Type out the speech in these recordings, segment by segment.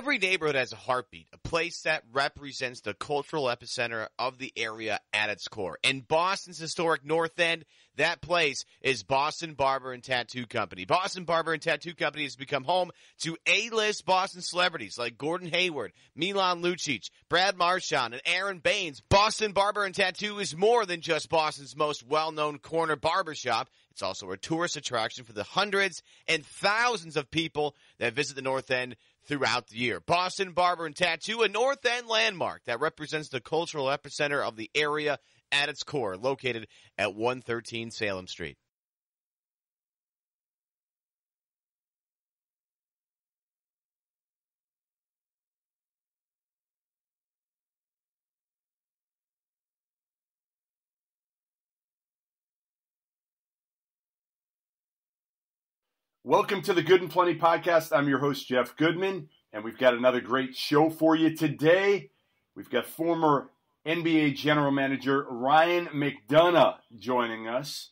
Every neighborhood has a heartbeat, a place that represents the cultural epicenter of the area at its core. In Boston's historic North End, that place is Boston Barber and Tattoo Company. Boston Barber and Tattoo Company has become home to A-list Boston celebrities like Gordon Hayward, Milan Lucic, Brad Marchand, and Aaron Baines. Boston Barber and Tattoo is more than just Boston's most well-known corner barbershop. It's also a tourist attraction for the hundreds and thousands of people that visit the North End throughout the year. Boston Barber and Tattoo, a North End landmark that represents the cultural epicenter of the area at its core, located at 113 Salem Street. Welcome to the Good and Plenty podcast. I'm your host, Jeff Goodman, and we've got another great show for you today. We've got former NBA general manager Ryan McDonough joining us.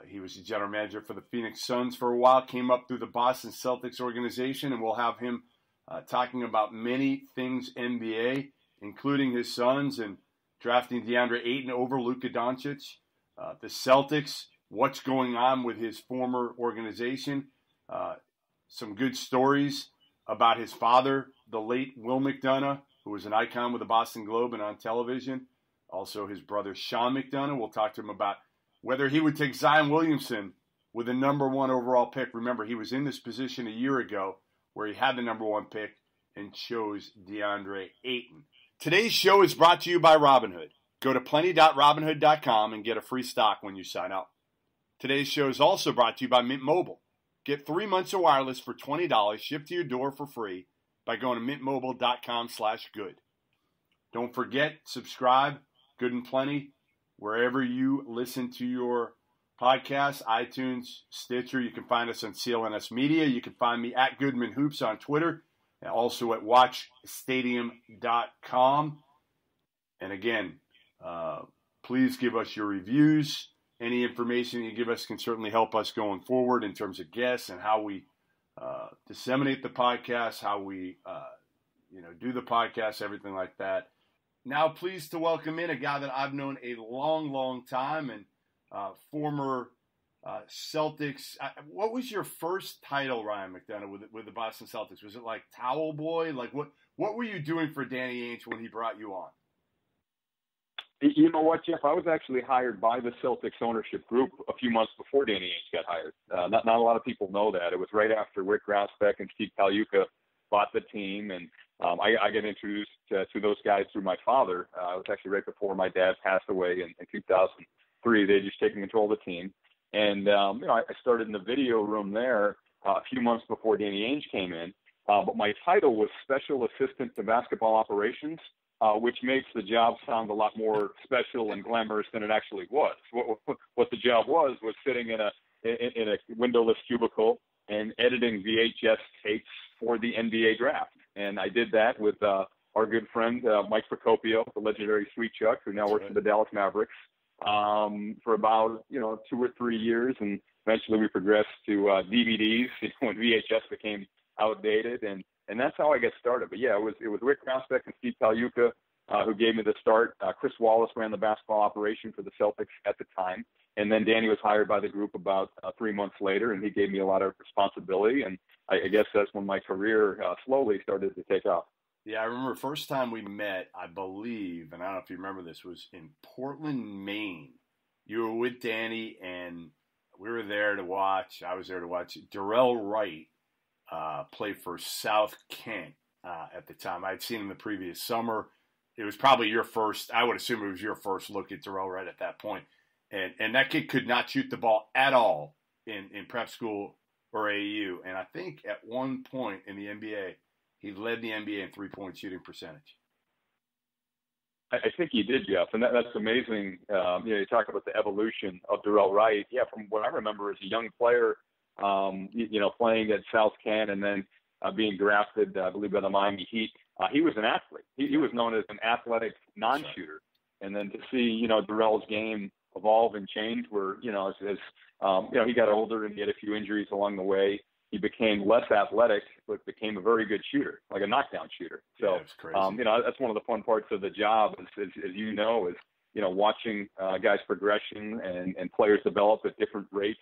He was the general manager for the Phoenix Suns for a while, came up through the Boston Celtics organization, and we'll have him talking about many things NBA, including his Suns and drafting DeAndre Ayton over Luka Doncic, the Celtics, what's going on with his former organization, some good stories about his father, the late Will McDonough, who was an icon with the Boston Globe and on television. Also his brother Sean McDonough. We'll talk to him about whether he would take Zion Williamson with the number one overall pick. Remember, he was in this position a year ago where he had the number one pick and chose DeAndre Ayton. Today's show is brought to you by Robinhood. Go to plenty.robinhood.com and get a free stock when you sign up. Today's show is also brought to you by Mint Mobile. Get 3 months of wireless for $20 shipped to your door for free by going to mintmobile.com/good. Don't forget, subscribe, Good and Plenty, wherever you listen to your podcasts, iTunes, Stitcher. You can find us on CLNS Media. You can find me at Goodman Hoops on Twitter and also at watchstadium.com. And again, please give us your reviews. Any information you give us can certainly help us going forward in terms of guests and how we disseminate the podcast, how we do the podcast, everything like that. Now, pleased to welcome in a guy that I've known a long, long time and former Celtics. What was your first title, Ryan McDonough, with the Boston Celtics? Was it like Towel Boy? Like what were you doing for Danny Ainge when he brought you on? You know what, Jeff? I was actually hired by the Celtics ownership group a few months before Danny Ainge got hired. Not a lot of people know that. It was right after Rick Grasbeck and Steve Pagliuca bought the team, and I got introduced to those guys through my father. It was actually right before my dad passed away in 2003. They had just taken control of the team. And, I started in the video room there a few months before Danny Ainge came in. But my title was Special Assistant to Basketball Operations, which makes the job sound a lot more special and glamorous than it actually was. What the job was sitting in a windowless cubicle and editing VHS tapes for the NBA draft. And I did that with our good friend Mike Procopio, the legendary Sweet Chuck, who now works for the Dallas Mavericks, for about 2 or 3 years, and eventually we progressed to DVDs when VHS became outdated, and that's how I got started. But yeah, it was Rick Grasbeck and Steve Pagliuca who gave me the start. Chris Wallace ran the basketball operation for the Celtics at the time, and then Danny was hired by the group about 3 months later, and he gave me a lot of responsibility, and I guess that's when my career slowly started to take off. Yeah, I remember the first time we met, I believe, and I don't know if you remember this, was in Portland, Maine. You were with Danny, and we were there to watch. I was there to watch Darrell Wright play for South Kent at the time. I'd seen him the previous summer. It was probably your first, I would assume it was your first look at Darrell Wright at that point. And that kid could not shoot the ball at all in prep school or AAU. And I think at one point in the NBA, he led the NBA in three-point shooting percentage. I think he did, Jeff, and that's amazing. You talk about the evolution of Darrell Wright. Yeah, from what I remember as a young player, playing at South Kent and then being drafted, I believe, by the Miami Heat. He was an athlete. He was known as an athletic non-shooter. And then to see, Darrell's game evolve and change where, as he got older and he had a few injuries along the way, he became less athletic, but became a very good shooter, like a knockdown shooter. So, it's crazy. that's one of the fun parts of the job, is watching guys' progression and players develop at different rates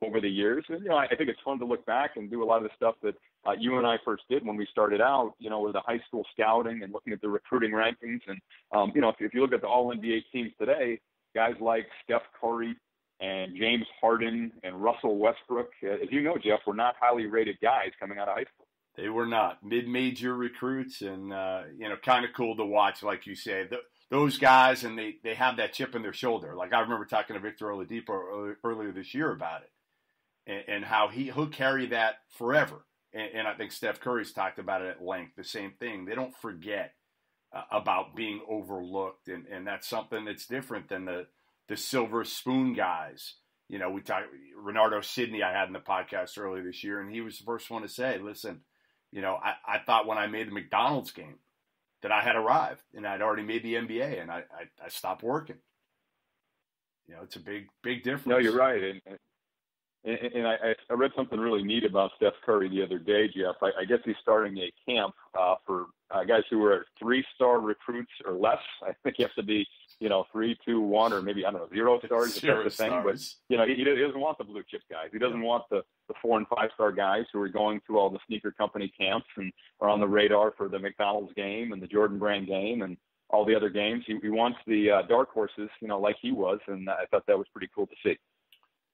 over the years. And, I think it's fun to look back and do a lot of the stuff that you and I first did when we started out, with the high school scouting and looking at the recruiting rankings. And, if you look at the All-NBA teams today, guys like Steph Curry and James Harden and Russell Westbrook, as you know, Jeff, were not highly rated guys coming out of high school. They were not mid-major recruits, and kind of cool to watch, like you say, those guys, and they have that chip in their shoulder. Like I remember talking to Victor Oladipo earlier this year about it, and how he'll carry that forever. And I think Steph Curry's talked about it at length. The same thing. They don't forget about being overlooked, and that's something that's different than the silver spoon guys. We talked Renardo Sidney I had in the podcast earlier this year, and he was the first one to say, listen, I thought when I made the McDonald's game that I had arrived and I'd already made the NBA, and I stopped working. It's a big difference. No, you're right. And I read something really neat about Steph Curry the other day, Jeff. I guess he's starting a camp for guys who are 3-star recruits or less. I think you have to be, 3, 2, 1, or maybe, 0 stars. Zero That's the thing. stars. But, he doesn't want the blue chip guys. He doesn't want the 4 and 5-star guys who are going to all the sneaker company camps and are on the radar for the McDonald's game and the Jordan Brand game and all the other games. He wants the dark horses, like he was, and I thought that was pretty cool to see.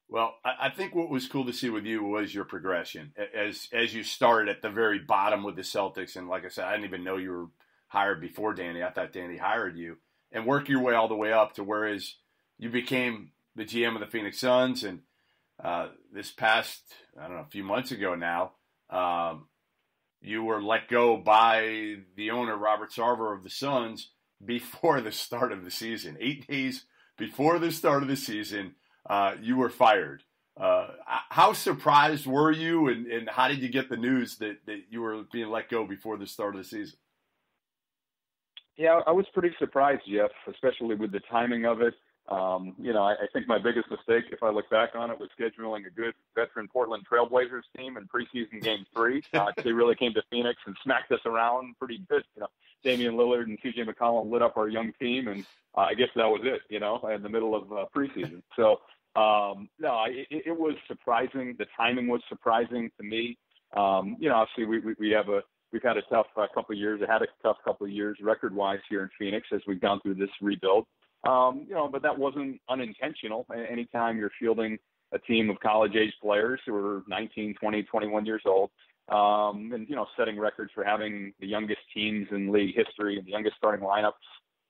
Well, I think what was cool to see with you was your progression. As you started at the very bottom with the Celtics, and like I said, I didn't even know you were hired before Danny. I thought Danny hired you, and work your way all the way up to whereas you became the GM of the Phoenix Suns, and this past, a few months ago now, you were let go by the owner, Robert Sarver of the Suns, before the start of the season. 8 days before the start of the season, you were fired. How surprised were you, and how did you get the news that you were being let go before the start of the season? Yeah, I was pretty surprised, Jeff, especially with the timing of it. I think my biggest mistake, if I look back on it, was scheduling a good veteran Portland Trailblazers team in preseason Game 3. They really came to Phoenix and smacked us around pretty good. Damian Lillard and C.J. McCollum lit up our young team, and I guess that was it, in the middle of preseason. So, it was surprising. The timing was surprising to me. Obviously we've had a tough couple of years. I had a tough couple of years record-wise here in Phoenix as we've gone through this rebuild. But that wasn't unintentional. Anytime you're fielding a team of college-age players who are 19, 20, 21 years old, and setting records for having the youngest teams in league history and the youngest starting lineups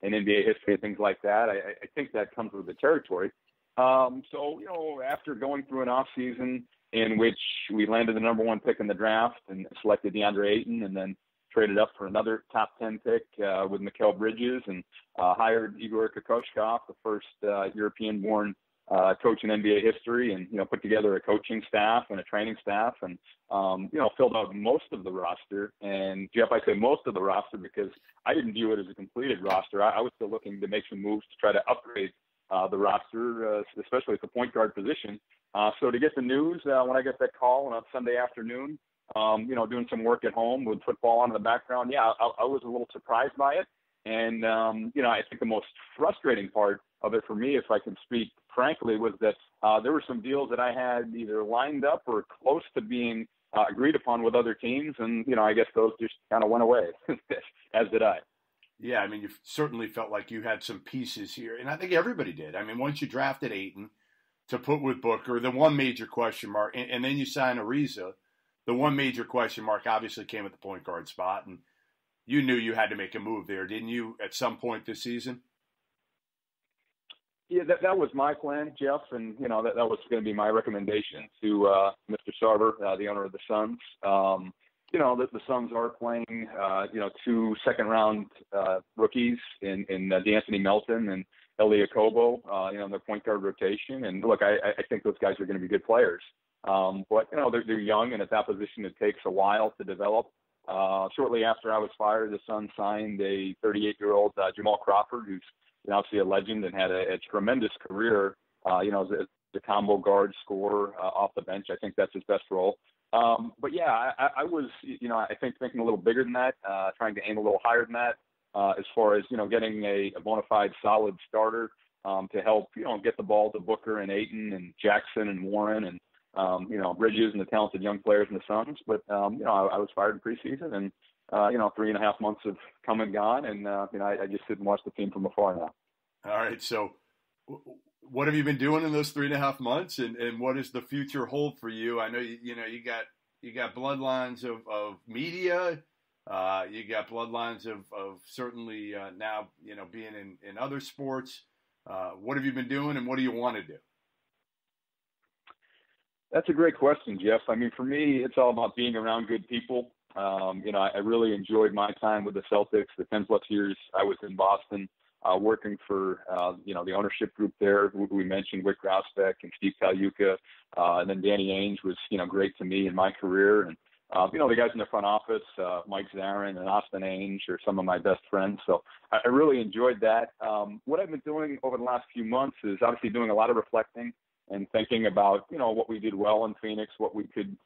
in NBA history and things like that, I think that comes with the territory. After going through an off season in which we landed the number 1 pick in the draft and selected DeAndre Ayton, and then traded up for another top 10 pick with Mikal Bridges, and hired Igor Kokoshkov, the first European-born coach in NBA history, and put together a coaching staff and a training staff, and filled out most of the roster. And Jeff, I say most of the roster because I didn't view it as a completed roster. I was still looking to make some moves to try to upgrade the roster, especially at the point guard position. So to get the news when I get that call on a Sunday afternoon, doing some work at home with football on in the background, I was a little surprised by it. And, I think the most frustrating part of it for me, if I can speak frankly, was that there were some deals that I had either lined up or close to being agreed upon with other teams. And, I guess those just kind of went away, as did I. Yeah, I mean, you certainly felt like you had some pieces here, and I think everybody did. I mean, once you drafted Ayton to put with Booker, the one major question mark, and then you sign Ariza, the one major question mark obviously came at the point guard spot, and you knew you had to make a move there, didn't you, at some point this season? Yeah, that was my plan, Jeff, and, that was going to be my recommendation to Mr. Sarver, the owner of the Suns. The Suns are playing, 2 second-round rookies in DeAnthony Melton and Elie Okobo, in their point guard rotation. And, look, I think those guys are going to be good players. But, they're young, and at that position it takes a while to develop. Shortly after I was fired, the Suns signed a 38-year-old Jamal Crawford, who's obviously a legend and had a tremendous career, as a combo guard scorer off the bench. I think that's his best role. But yeah, I was, I think thinking a little bigger than that, trying to aim a little higher than that, as far as, getting a bona fide solid starter, to help, get the ball to Booker and Ayton and Jackson and Warren and, Bridges and the talented young players in the Suns. But, I was fired in preseason and, 3.5 months have come and gone. And, I just sit and watch the team from afar now. All right. So what have you been doing in those 3.5 months, and what does the future hold for you? I know you got bloodlines of media, you got bloodlines of certainly now being in other sports. What have you been doing, and what do you want to do? That's a great question, Jeff. I mean, for me, it's all about being around good people. I really enjoyed my time with the Celtics, the 10 plus years I was in Boston. Working for, the ownership group there, who we mentioned, Wick Grosbeck and Steve Kalyuka, and then Danny Ainge was, great to me in my career. And, the guys in the front office, Mike Zarin and Austin Ainge are some of my best friends. So I really enjoyed that. What I've been doing over the last few months is obviously doing a lot of reflecting and thinking about, what we did well in Phoenix, what we could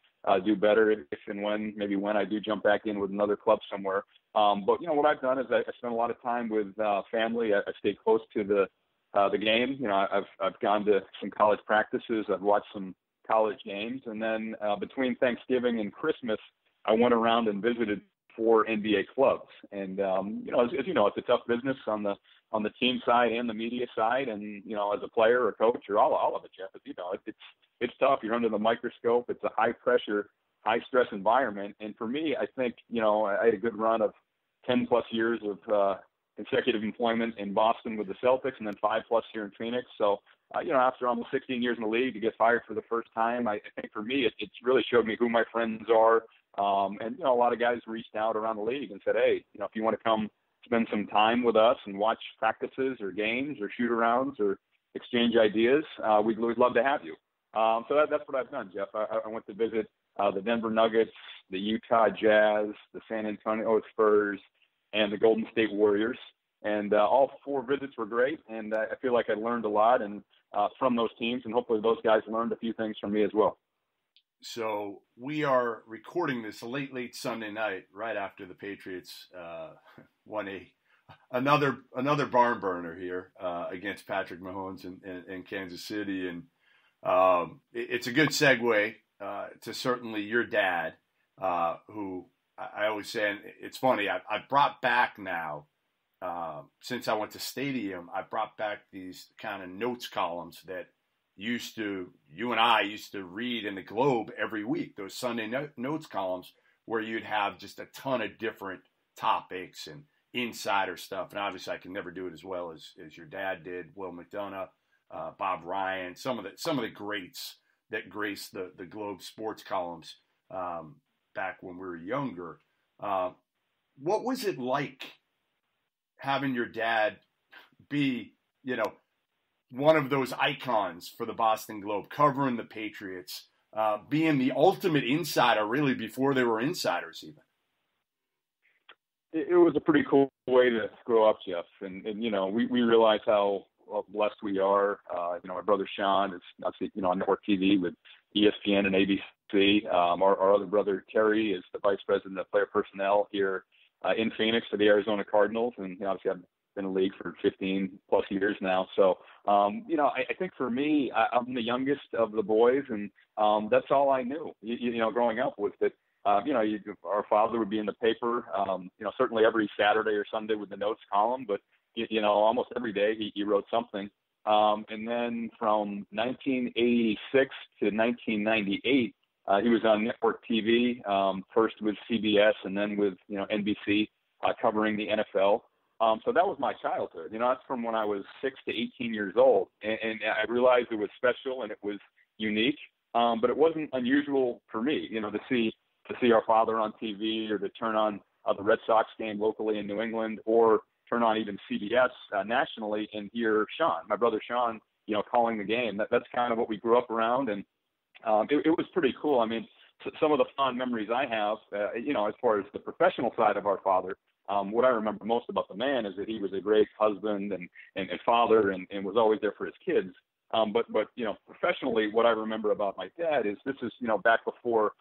do better if and when I do jump back in with another club somewhere. But what I've done is I spent a lot of time with family. I stayed close to the game. I've gone to some college practices. I've watched some college games, and then between Thanksgiving and Christmas, I went around and visited 4 NBA clubs. And as you know, it's a tough business on the team side and the media side, and as a player or coach or all of it, Jeff. It's tough. You're under the microscope. It's a high pressure, high stress environment. And for me, I think, I had a good run of 10 plus years of consecutive employment in Boston with the Celtics, and then 5 plus here in Phoenix. So, after almost 16 years in the league, to get fired for the first time, I think for me, it's really showed me who my friends are. And a lot of guys reached out around the league and said, hey, if you want to come spend some time with us and watch practices or games or shoot arounds or exchange ideas, we'd love to have you. So that's what I've done, Jeff. I went to visit the Denver Nuggets, the Utah Jazz, the San Antonio Spurs, and the Golden State Warriors. And all 4 visits were great, and I feel like I learned a lot and from those teams, and hopefully those guys learned a few things from me as well. So we are recording this late Sunday night, right after the Patriots won another barn burner here against Patrick Mahomes in Kansas City, and it's a good segue to certainly your dad, who I always say, and it's funny, I brought back now, since I went to Stadium, I brought back these kind of notes columns that you and I used to read in the Globe every week, those Sunday notes columns where you'd have just a ton of different topics and insider stuff. And obviously I can never do it as well as your dad did, Will McDonough, Bob Ryan, some of the greats that graced the Globe sports columns back when we were younger. What was it like having your dad be, one of those icons for the Boston Globe, covering the Patriots, being the ultimate insider really before they were insiders even? It was a pretty cool way to grow up, Jeff. And we realize how blessed we are. My brother Sean is obviously, on network TV with ESPN and ABC. Our other brother Terry is the vice president of player personnel here in Phoenix for the Arizona Cardinals. And obviously I've been in the league for 15 plus years now. So, I think for me, I'm the youngest of the boys, and that's all I knew, growing up was that, our father would be in the paper, certainly every Saturday or Sunday with the notes column, but, almost every day he wrote something. And then from 1986 to 1998, he was on network TV, first with CBS and then with, NBC, covering the NFL. So that was my childhood. That's from when I was 6 to 18 years old. And I realized it was special and it was unique. But it wasn't unusual for me, to see our father on TV, or to turn on the Red Sox game locally in New England, or turn on even CBS nationally and hear Sean, my brother Sean, calling the game. That's kind of what we grew up around. And it was pretty cool. I mean, some of the fond memories I have, as far as the professional side of our father, what I remember most about the man is that he was a great husband and father and was always there for his kids. But professionally, what I remember about my dad is this is, back before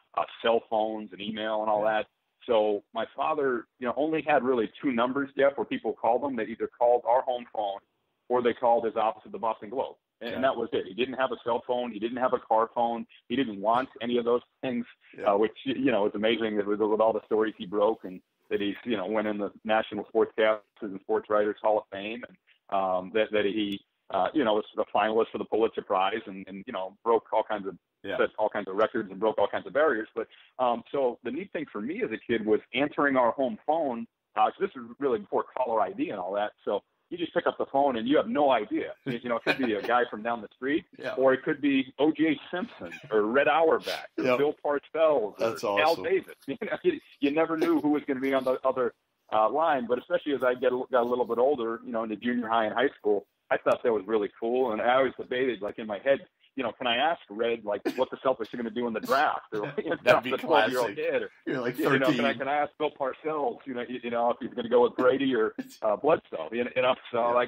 cell phones and email and all that. So my father, only had really two numbers, Jeff, where people called him. They either called our home phone or they called his office at the Boston Globe. And that was it. He didn't have a cell phone. He didn't have a car phone. He didn't want any of those things, which, is amazing with all the stories he broke, and that he's, went in the National Sportscasters and Sports Writers Hall of Fame, and that he, was the finalist for the Pulitzer Prize and broke all kinds of set all kinds of records and broke all kinds of barriers. But so the neat thing for me as a kid was answering our home phone. So this was really before caller ID and all that. So you just pick up the phone and you have no idea. It could be a guy from down the street, or it could be O.J. Simpson or Red Auerbach or Bill Parcells or Al Davis. You never knew who was going to be on the other line. But especially as I got a little bit older, into junior high and high school, I thought that was really cool. And I always debated, like in my head, can I ask Red, like, what the Celtics are going to do in the draft? Or, that'd be the classic. 12-year-old kid. Or, you're like 13. Can I ask Bill Parcells, if he's going to go with Brady or Bledsoe? So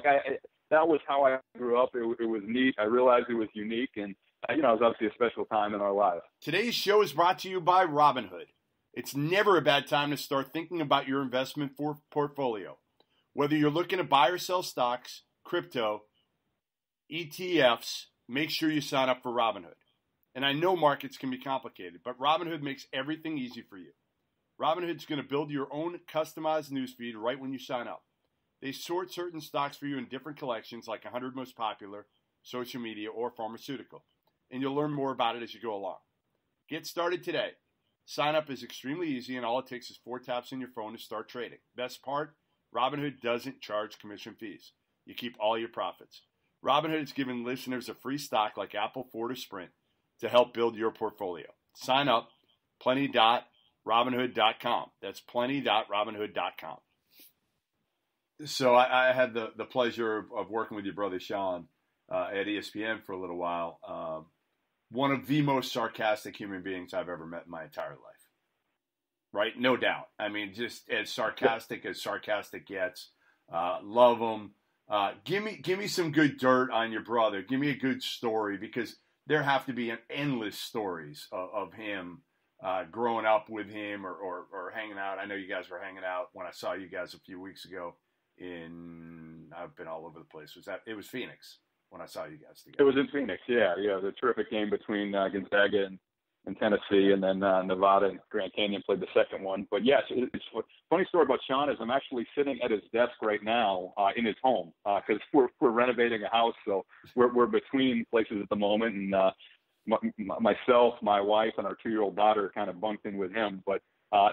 that was how I grew up. It was neat. I realized it was unique, and it was obviously a special time in our lives. Today's show is brought to you by Robinhood. It's never a bad time to start thinking about your investment portfolio. Whether you're looking to buy or sell stocks, crypto, ETFs, make sure you sign up for Robinhood. And I know markets can be complicated, but Robinhood makes everything easy for you. Robinhood's going to build your own customized newsfeed right when you sign up. They sort certain stocks for you in different collections, like 100 most popular, social media, or pharmaceutical. And you'll learn more about it as you go along. Get started today. Sign up is extremely easy, and all it takes is 4 taps on your phone to start trading. Best part, Robinhood doesn't charge commission fees. You keep all your profits. Robinhood is giving listeners a free stock like Apple, Ford, or Sprint to help build your portfolio. Sign up, plenty.robinhood.com. That's plenty.robinhood.com. So I had the pleasure of working with your brother Sean at ESPN for a little while. One of the most sarcastic human beings I've ever met in my entire life. Right? No doubt. I mean, just as sarcastic gets. Love him. Give me some good dirt on your brother. Give me a good story, because there have to be endless stories of him growing up with him or hanging out. I know you guys were hanging out when I saw you guys a few weeks ago I've been all over the place. It was Phoenix when I saw you guys together. It was in Phoenix, yeah. The terrific game between Gonzaga and Tennessee, and then Nevada and Grand Canyon played the second one. But yes, it's a funny story about Sean is I'm actually sitting at his desk right now in his home because we're renovating a house, so we're between places at the moment, and myself, my wife, and our 2-year-old daughter kind of bunked in with him. But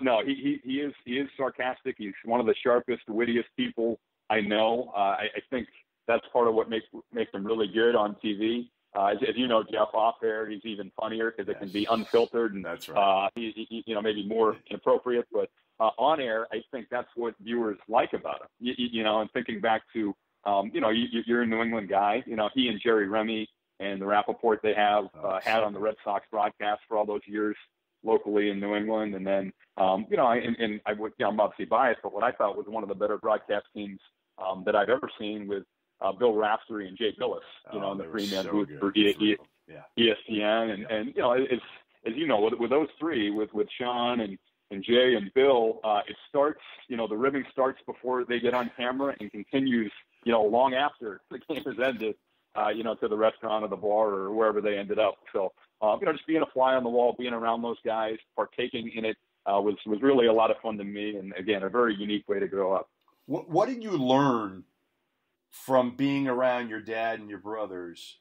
no, he is sarcastic. He's one of the sharpest, wittiest people I know. I think that's part of what makes him really good on TV. As you know, Jeff, off air, he's even funnier because it can be unfiltered and that's right. Maybe more inappropriate. But on air, I think that's what viewers like about him. And thinking back to, you're a New England guy. He and Jerry Remy and the Rappaport they have had on the Red Sox broadcast for all those years locally in New England. And then, I'm obviously biased, but what I thought was one of the better broadcast teams that I've ever seen with Bill Raftery and Jay Billis, in the three-man booth for ESPN. And as you know, with those three, with Sean and Jay and Bill, it starts, the ribbing starts before they get on camera and continues, long after the game has ended, to the restaurant or the bar or wherever they ended up. So, just being a fly on the wall, being around those guys, partaking in it was really a lot of fun to me. And again, a very unique way to grow up. What did you learn from being around your dad and your brothers,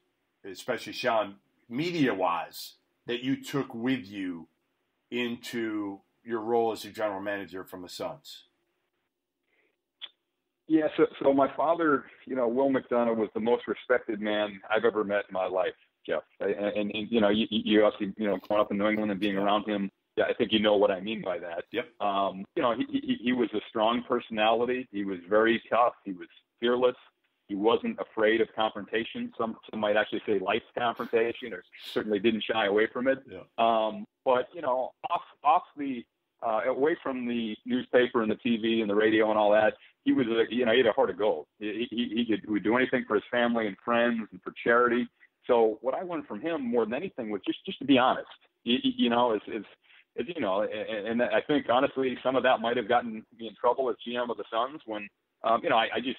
especially Sean, media-wise, that you took with you into your role as a general manager from the Suns? Yeah, so my father, Will McDonough, was the most respected man I've ever met in my life, Jeff. And you obviously, growing up in New England and being around him, yeah, I think you know what I mean by that. Yep. He was a strong personality. He was very tough. He was fearless. He wasn't afraid of confrontation. Some might actually say life's confrontation, or certainly didn't shy away from it. Yeah. But away from the newspaper and the TV and the radio and all that, he was he had a heart of gold. He would do anything for his family and friends and for charity. So what I learned from him more than anything was just to be honest. and I think honestly some of that might have gotten me in trouble as GM of the Suns when, I just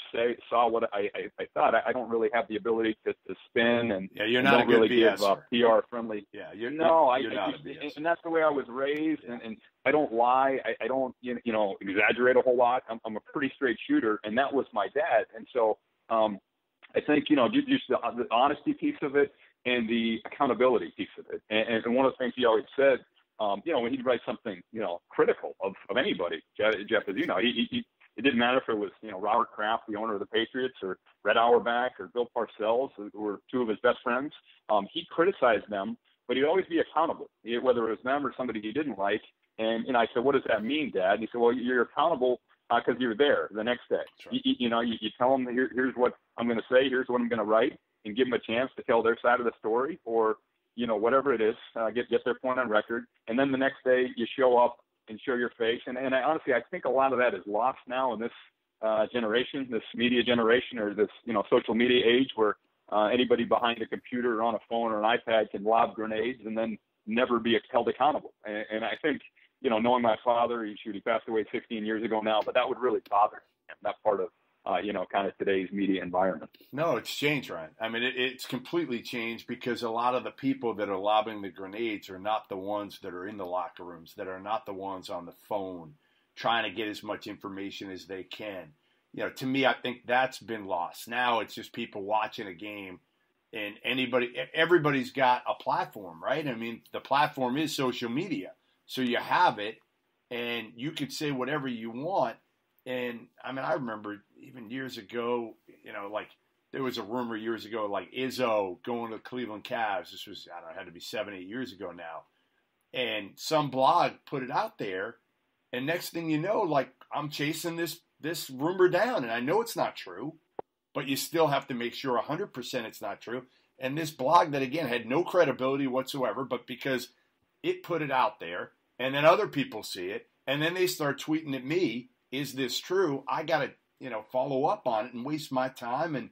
saw what I thought. I don't really have the ability to spin and you're not don't really give BSer. PR friendly. Yeah, you're not a BSer. And that's the way I was raised. And I don't lie. I don't exaggerate a whole lot. I'm a pretty straight shooter, and that was my dad. And so I think just the honesty piece of it and the accountability piece of it. And one of the things he always said, when he'd write something critical of anybody, Jeff, as you know, he it didn't matter if it was, Robert Kraft, the owner of the Patriots, or Red Auerbach or Bill Parcells, who were two of his best friends. He criticized them, but he'd always be accountable, whether it was them or somebody he didn't like. And I said, "What does that mean, Dad?" And he said, "Well, you're accountable because you're there the next day. Right. You tell them, here's what I'm going to say, here's what I'm going to write, and give them a chance to tell their side of the story, or whatever it is, get their point on record. And then the next day you show up and show your face. And I honestly, I think a lot of that is lost now in this generation, this media generation, or this, social media age where anybody behind a computer or on a phone or an iPad can lob grenades and then never be held accountable. And I think, knowing my father, he passed away 16 years ago now, but that would really bother him, that part of, kind of today's media environment. No, it's changed, Ryan. I mean, it's completely changed because a lot of the people that are lobbing the grenades are not the ones that are in the locker rooms, that are not the ones on the phone trying to get as much information as they can. To me, I think that's been lost. Now it's just people watching a game, and everybody's got a platform, right? I mean, the platform is social media. So you have it, and you could say whatever you want. And, I mean, I remember even years ago, there was a rumor years ago, like Izzo going to the Cleveland Cavs. This was, I don't know, it had to be 7-8 years ago now. And some blog put it out there. And next thing you know, I'm chasing this rumor down. And I know it's not true, but you still have to make sure 100% it's not true. And this blog that, again, had no credibility whatsoever, but because it put it out there, and then other people see it, and then they start tweeting at me, is this true? I got to, follow up on it and waste my time. And,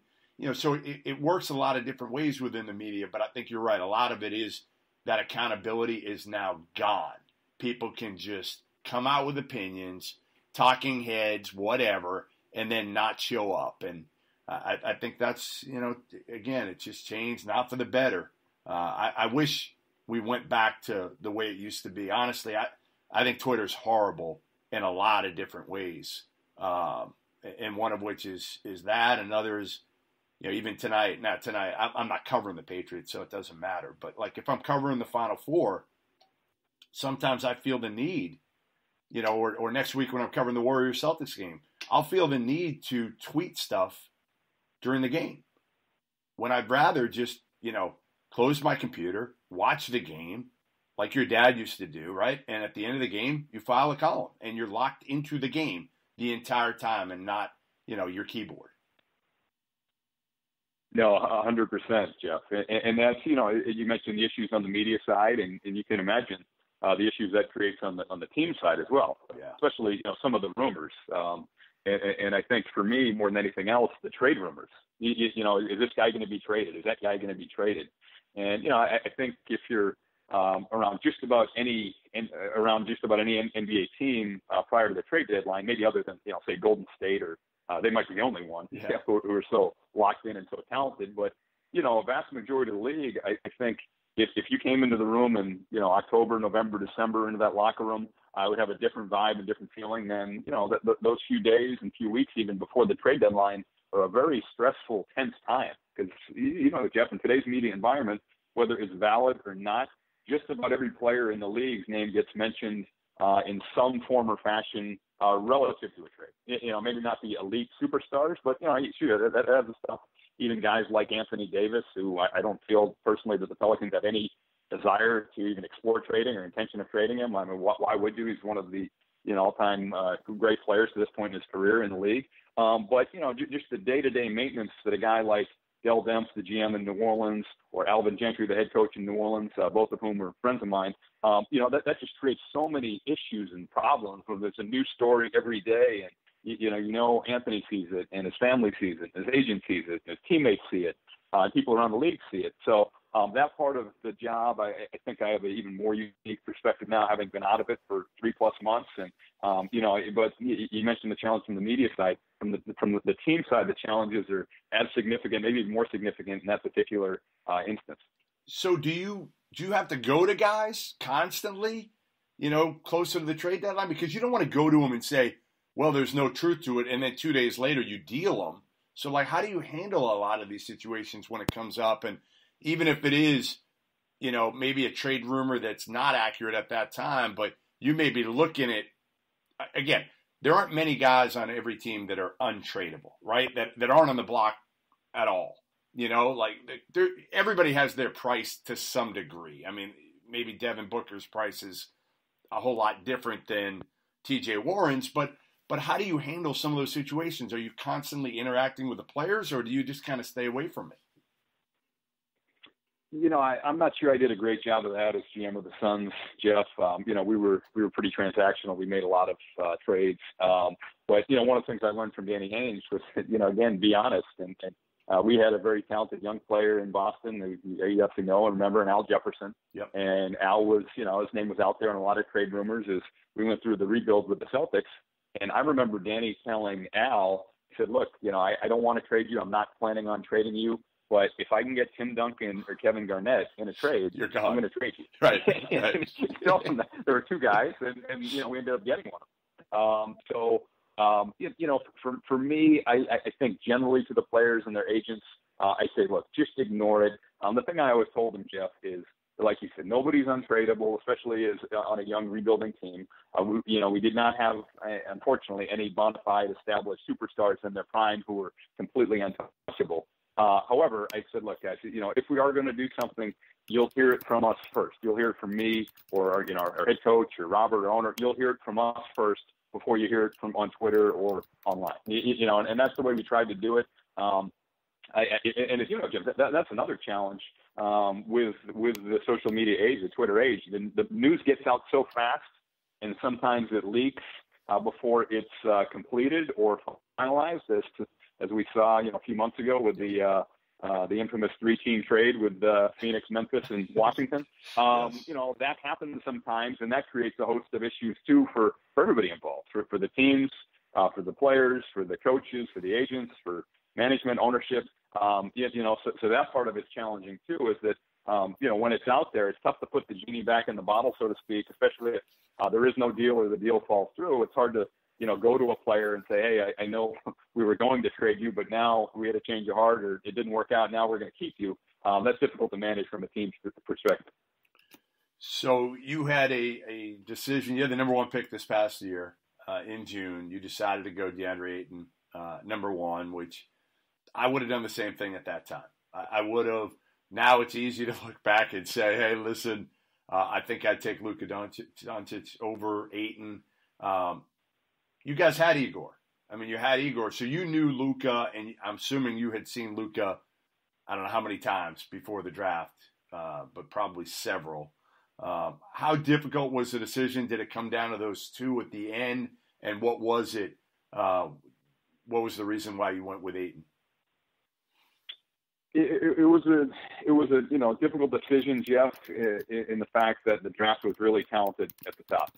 so it works a lot of different ways within the media, but I think you're right. A lot of it is that accountability is now gone. People can just come out with opinions, talking heads, whatever, and then not show up. And I think that's, again, it just changed, not for the better. I wish we went back to the way it used to be. Honestly, I think Twitter's horrible in a lot of different ways. And one of which is that, another is, even tonight, I'm not covering the Patriots, so it doesn't matter. But if I'm covering the Final Four, sometimes I feel the need, or next week when I'm covering the Warriors Celtics game, I'll feel the need to tweet stuff during the game when I'd rather just, close my computer, watch the game like your dad used to do, right? And at the end of the game, you file a column and you're locked into the game the entire time and not, your keyboard. No, 100%, Jeff. And that's, you mentioned the issues on the media side, and you can imagine the issues that creates on the team side as well, especially, some of the rumors. And I think for me, more than anything else, the trade rumors. Is this guy going to be traded? Is that guy going to be traded? And, I think if you're around just about any NBA team prior to the trade deadline, maybe other than, say Golden State, or they might be the only one who are so locked in and so talented. But, a vast majority of the league, I think if you came into the room in, October, November, December, into that locker room, I would have a different vibe and different feeling than, those few days and few weeks even before the trade deadline are a very stressful, tense time. Because, Jeff, in today's media environment, whether it's valid or not, just about every player in the league's name gets mentioned in some form or fashion relative to a trade. Maybe not the elite superstars, but, that has the stuff. Even guys like Anthony Davis, who I don't feel personally that the Pelicans have any desire to even explore trading or intention of trading him. I mean, why would you? He's one of the, all-time great players to this point in his career in the league. But, just the day-to-day maintenance that a guy like Dell Demps, the GM in New Orleans, or Alvin Gentry, the head coach in New Orleans, both of whom are friends of mine, that just creates so many issues and problems when there's a new story every day. And, Anthony sees it, and his family sees it, his agent sees it, his teammates see it, people around the league see it. So that part of the job, I think I have an even more unique perspective now, having been out of it for 3+ months. And, but you mentioned the challenge from the media side. From the team side, the challenges are as significant, maybe more significant in that particular instance. So do you have to go to guys constantly, closer to the trade deadline? Because you don't want to go to them and say, well, there's no truth to it, and then 2 days later you deal them. So, how do you handle a lot of these situations when it comes up? And even if it is, maybe a trade rumor that's not accurate at that time, but you may be looking at, again, there aren't many guys on every team that are untradeable, right? That aren't on the block at all. Everybody has their price to some degree. I mean, maybe Devin Booker's price is a whole lot different than T.J. Warren's, but how do you handle some of those situations? Are you constantly interacting with the players, or do you just kind of stay away from it? I'm not sure I did a great job of that as GM of the Suns, Jeff. We were pretty transactional. We made a lot of trades. But one of the things I learned from Danny Ainge was, again, be honest. And we had a very talented young player in Boston who you have to know and remember, and Al Jefferson. Yep. And Al was, his name was out there in a lot of trade rumors as we went through the rebuild with the Celtics. And I remember Danny telling Al, he said, look, I don't want to trade you. I'm not planning on trading you. But if I can get Tim Duncan or Kevin Garnett in a trade, I'm going to trade you. Right. There were two guys, and we ended up getting one. For me, I think generally to the players and their agents, I say, look, just ignore it. The thing I always told them, Jeff, is, like you said, nobody's untradeable, especially as on a young rebuilding team. We did not have, unfortunately, any bona fide established superstars in their prime who were completely untouchable. However, I said, look, guys, if we are going to do something, you'll hear it from us first. You'll hear it from me or our head coach or Robert or owner. You'll hear it from us first before you hear it from on Twitter or online. And that's the way we tried to do it. And as you know, Jim, that's another challenge with the social media age, the Twitter age. The news gets out so fast, and sometimes it leaks before it's completed or finalized, as we saw a few months ago with the infamous 3-team trade with Phoenix, Memphis, and Washington. That happens sometimes, and that creates a host of issues too for everybody involved, for the teams, for the players, for the coaches, for the agents, for management, ownership. So that part of it's challenging too, is that, when it's out there, it's tough to put the genie back in the bottle, so to speak, especially if there is no deal or the deal falls through. It's hard to, go to a player and say, hey, I know we were going to trade you, but now we had a change of heart or it didn't work out. Now we're going to keep you. That's difficult to manage from a team's perspective. So you had a decision. You had the number 1 pick this past year in June. You decided to go DeAndre Ayton, number 1, which I would have done the same thing at that time. I would have. Now it's easy to look back and say, hey, listen, I think I'd take Luka Doncic over Ayton. You guys had Igor. I mean, you had Igor. So you knew Luka, and I'm assuming you had seen Luka, I don't know how many times before the draft, but probably several. How difficult was the decision? Did it come down to those two at the end? And what was it? What was the reason why you went with Ayton? It was a difficult decision, Jeff, in the fact that the draft was really talented at the top.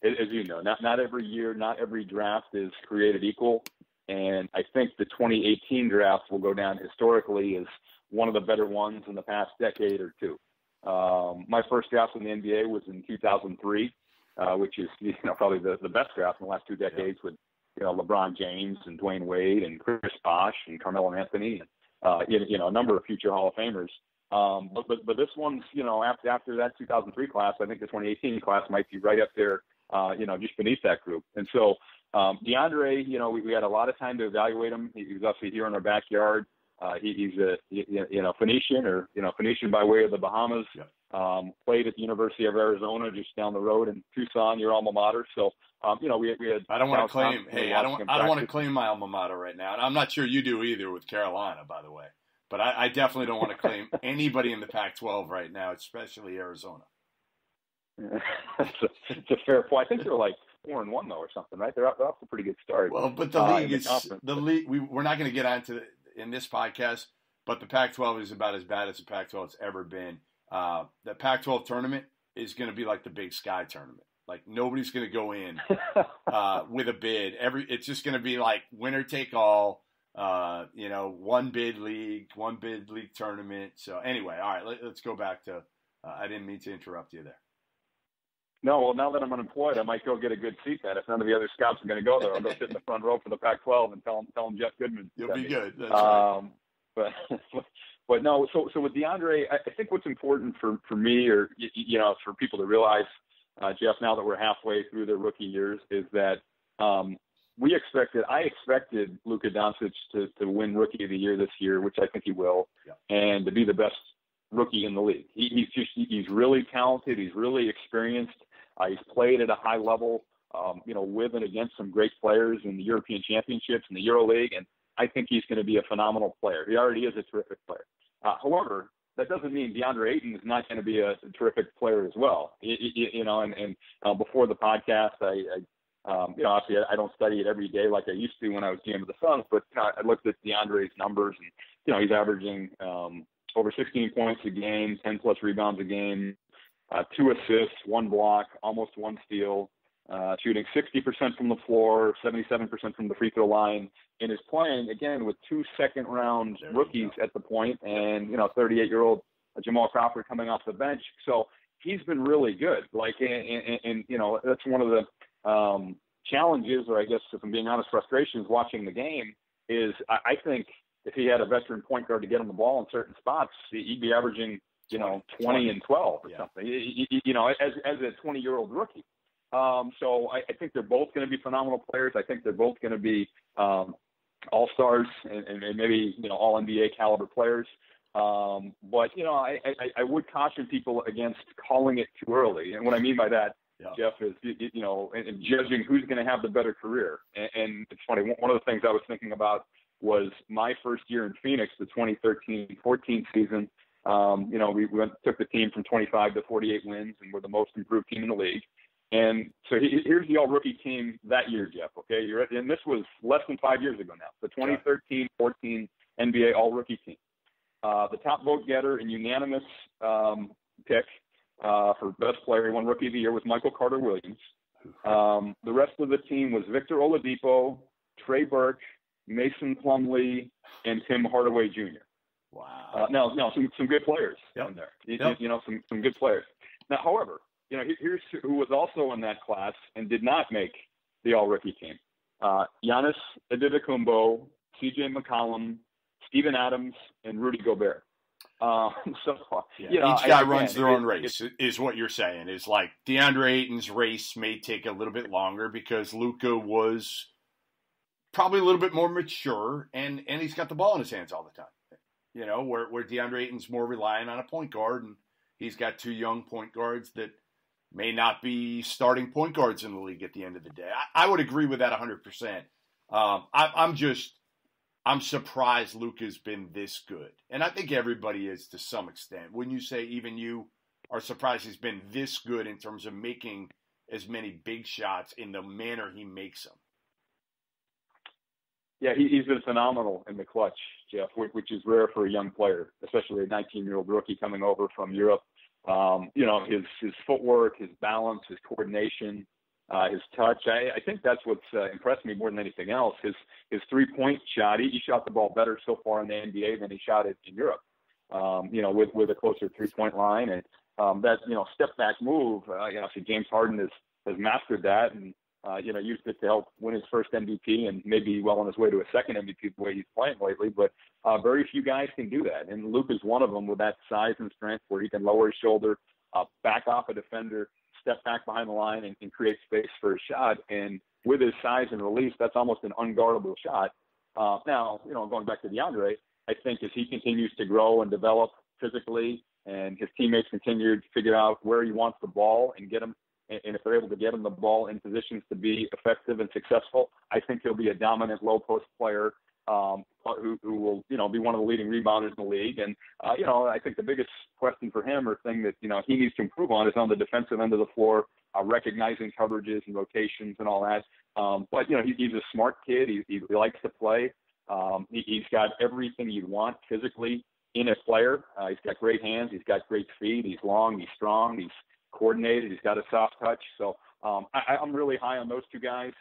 As you know, not every year, not every draft is created equal. And I think the 2018 draft will go down historically as one of the better ones in the past decade or two. My first draft in the NBA was in 2003, which is probably the best draft in the last 2 decades with LeBron James and Dwayne Wade and Chris Bosh and Carmelo Anthony and a number of future Hall of Famers. But this one's after that 2003 class, I think the 2018 class might be right up there. Just beneath that group. And so DeAndre, we had a lot of time to evaluate him. He was obviously here in our backyard. He's a Phoenician by way of the Bahamas. Yeah. Played at the University of Arizona just down the road in Tucson, your alma mater. So we had. I don't want to claim. Hey, I don't want to claim my alma mater right now, and I'm not sure you do either with Carolina, by the way. But I definitely don't want to claim anybody in the Pac-12 right now, especially Arizona. It's a fair point. I think they're like 4-1 though, or something, right? They're off to a pretty good start. Well, but the league is the league. We're not going to get onto in this podcast, but the Pac-12 is about as bad as the Pac-12 has ever been. The Pac-12 tournament is going to be like the Big Sky tournament. Like nobody's going to go in with a bid. It's just going to be like winner take all. One bid league tournament. So anyway, all right, let's go back to. I didn't mean to interrupt you there. No, well, now that I'm unemployed, I might go get a good seat then. If none of the other scouts are going to go there, I'll go sit in the front row for the Pac-12 and tell them Jeff Goodman. You'll be good. That's right. But no, so with DeAndre, I think what's important for me or, for people to realize, Jeff, now that we're halfway through their rookie years, is that I expected Luka Doncic to win Rookie of the Year this year, which I think he will, and to be the best rookie in the league. He's really talented. He's really experienced. He's played at a high level, with and against some great players in the European Championships and the EuroLeague, and I think he's going to be a phenomenal player. He already is a terrific player. However, that doesn't mean DeAndre Ayton is not going to be a terrific player as well. Before the podcast, obviously I don't study it every day like I used to when I was GM of the Suns, but I looked at DeAndre's numbers, and he's averaging over 16 points a game, 10 plus rebounds a game, 2 assists, 1 block, almost 1 steal, shooting 60% from the floor, 77% from the free throw line, and is playing again with 2 second-round rookies at the point, and 38-year-old Jamal Crawford coming off the bench. So he's been really good. And that's one of the challenges, or I guess if I'm being honest, frustrations watching the game is I think if he had a veteran point guard to get him the ball in certain spots, he'd be averaging 20 and 12 or something. As a 20-year-old rookie. So I think they're both going to be phenomenal players. I think they're both going to be all-stars and maybe, all-NBA caliber players. But I would caution people against calling it too early. And what I mean by that, Jeff, is, and judging who's going to have the better career. And it's funny, one of the things I was thinking about was my first year in Phoenix, the 2013-14 season. We took the team from 25 to 48 wins and we're the most improved team in the league. And so here's the all-rookie team that year, Jeff, okay? And this was less than 5 years ago now, the 2013-14 NBA all-rookie team. The top vote getter and unanimous pick for best player, he won Rookie of the Year, was Michael Carter-Williams. The rest of the team was Victor Oladipo, Trey Burke, Mason Plumlee, and Tim Hardaway Jr. Wow. Now, some good players in there. Some good players. Now, however, here's who was also in that class and did not make the all-rookie team. Giannis Antetokounmpo, C.J. McCollum, Steven Adams, and Rudy Gobert. Each guy runs their own race, is what you're saying. Is like DeAndre Ayton's race may take a little bit longer because Luka was probably a little bit more mature, and he's got the ball in his hands all the time. Where DeAndre Ayton's more reliant on a point guard, and he's got 2 young point guards that may not be starting point guards in the league at the end of the day. I would agree with that 100%. I'm surprised Luka's been this good. And I think everybody is to some extent. Wouldn't you say even you are surprised he's been this good in terms of making as many big shots in the manner he makes them? Yeah, he's been phenomenal in the clutch, Jeff, which is rare for a young player, especially a 19-year-old rookie coming over from Europe. His footwork, his balance, his coordination, his touch. I think that's what's impressed me more than anything else. His three-point shot. He shot the ball better so far in the NBA than he shot it in Europe. With a closer three-point line and that step-back move. See, James Harden has mastered that and used it to help win his first MVP and maybe well on his way to a second MVP the way he's playing lately. But very few guys can do that. And Luke is one of them with that size and strength where he can lower his shoulder, back off a defender, step back behind the line and create space for a shot. And with his size and release, that's almost an unguardable shot. Now, going back to DeAndre, I think as he continues to grow and develop physically and his teammates continue to figure out where he wants the ball and get him, and if they're able to get him the ball in positions to be effective and successful, I think he'll be a dominant low post player who will, be one of the leading rebounders in the league. And, I think the biggest question for him or thing that, he needs to improve on is on the defensive end of the floor, recognizing coverages and rotations and all that. But he's a smart kid. He likes to play. He's got everything you'd want physically in a player. He's got great hands. He's got great speed. He's long. He's strong. He's coordinated. He's got a soft touch. So I'm really high on those two guys,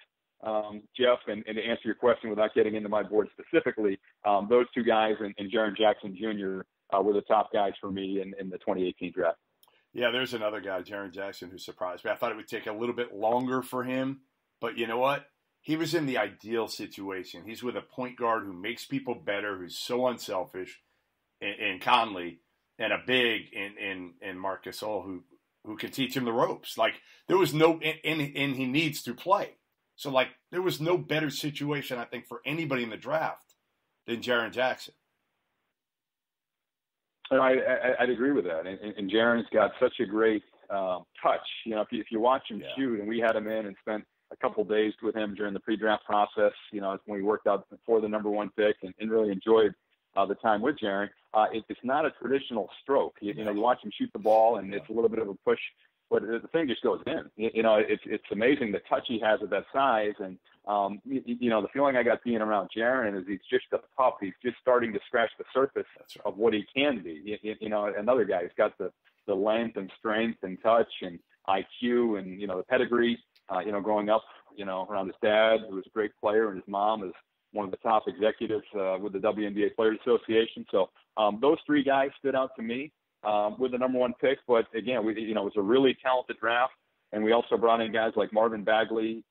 Jeff. And to answer your question without getting into my board specifically, those two guys and Jaren Jackson Jr. Were the top guys for me in the 2018 draft. Yeah, there's another guy, Jaren Jackson, who surprised me. I thought it would take a little bit longer for him, but you know what? He was in the ideal situation. He's with a point guard who makes people better, who's so unselfish, in Conley, and a big in Marc Gasol who can teach him the ropes. Like, there was no, and he needs to play. So, like, there was no better situation, I think, for anybody in the draft than Jaren Jackson. I'd agree with that. And Jaren's got such a great touch. You know, if you watch him shoot, and we had him in and spent a couple of days with him during the pre-draft process, you know, when we worked out for the number one pick and really enjoyed the time with Jaren. It's not a traditional stroke. You know, you watch him shoot the ball, and it's a little bit of a push, but the thing just goes in. You know, it's amazing the touch he has at that size. And, you know, the feeling I got being around Jaren is he's just a pup. He's just starting to scratch the surface of what he can be. You know, another guy who's got the length and strength and touch and IQ and, you know, the pedigree, you know, growing up, you know, around his dad, who was a great player, and his mom is one of the top executives with the WNBA Players Association. So those three guys stood out to me with the number one pick. But again, it was a really talented draft. And we also brought in guys like Marvin Bagley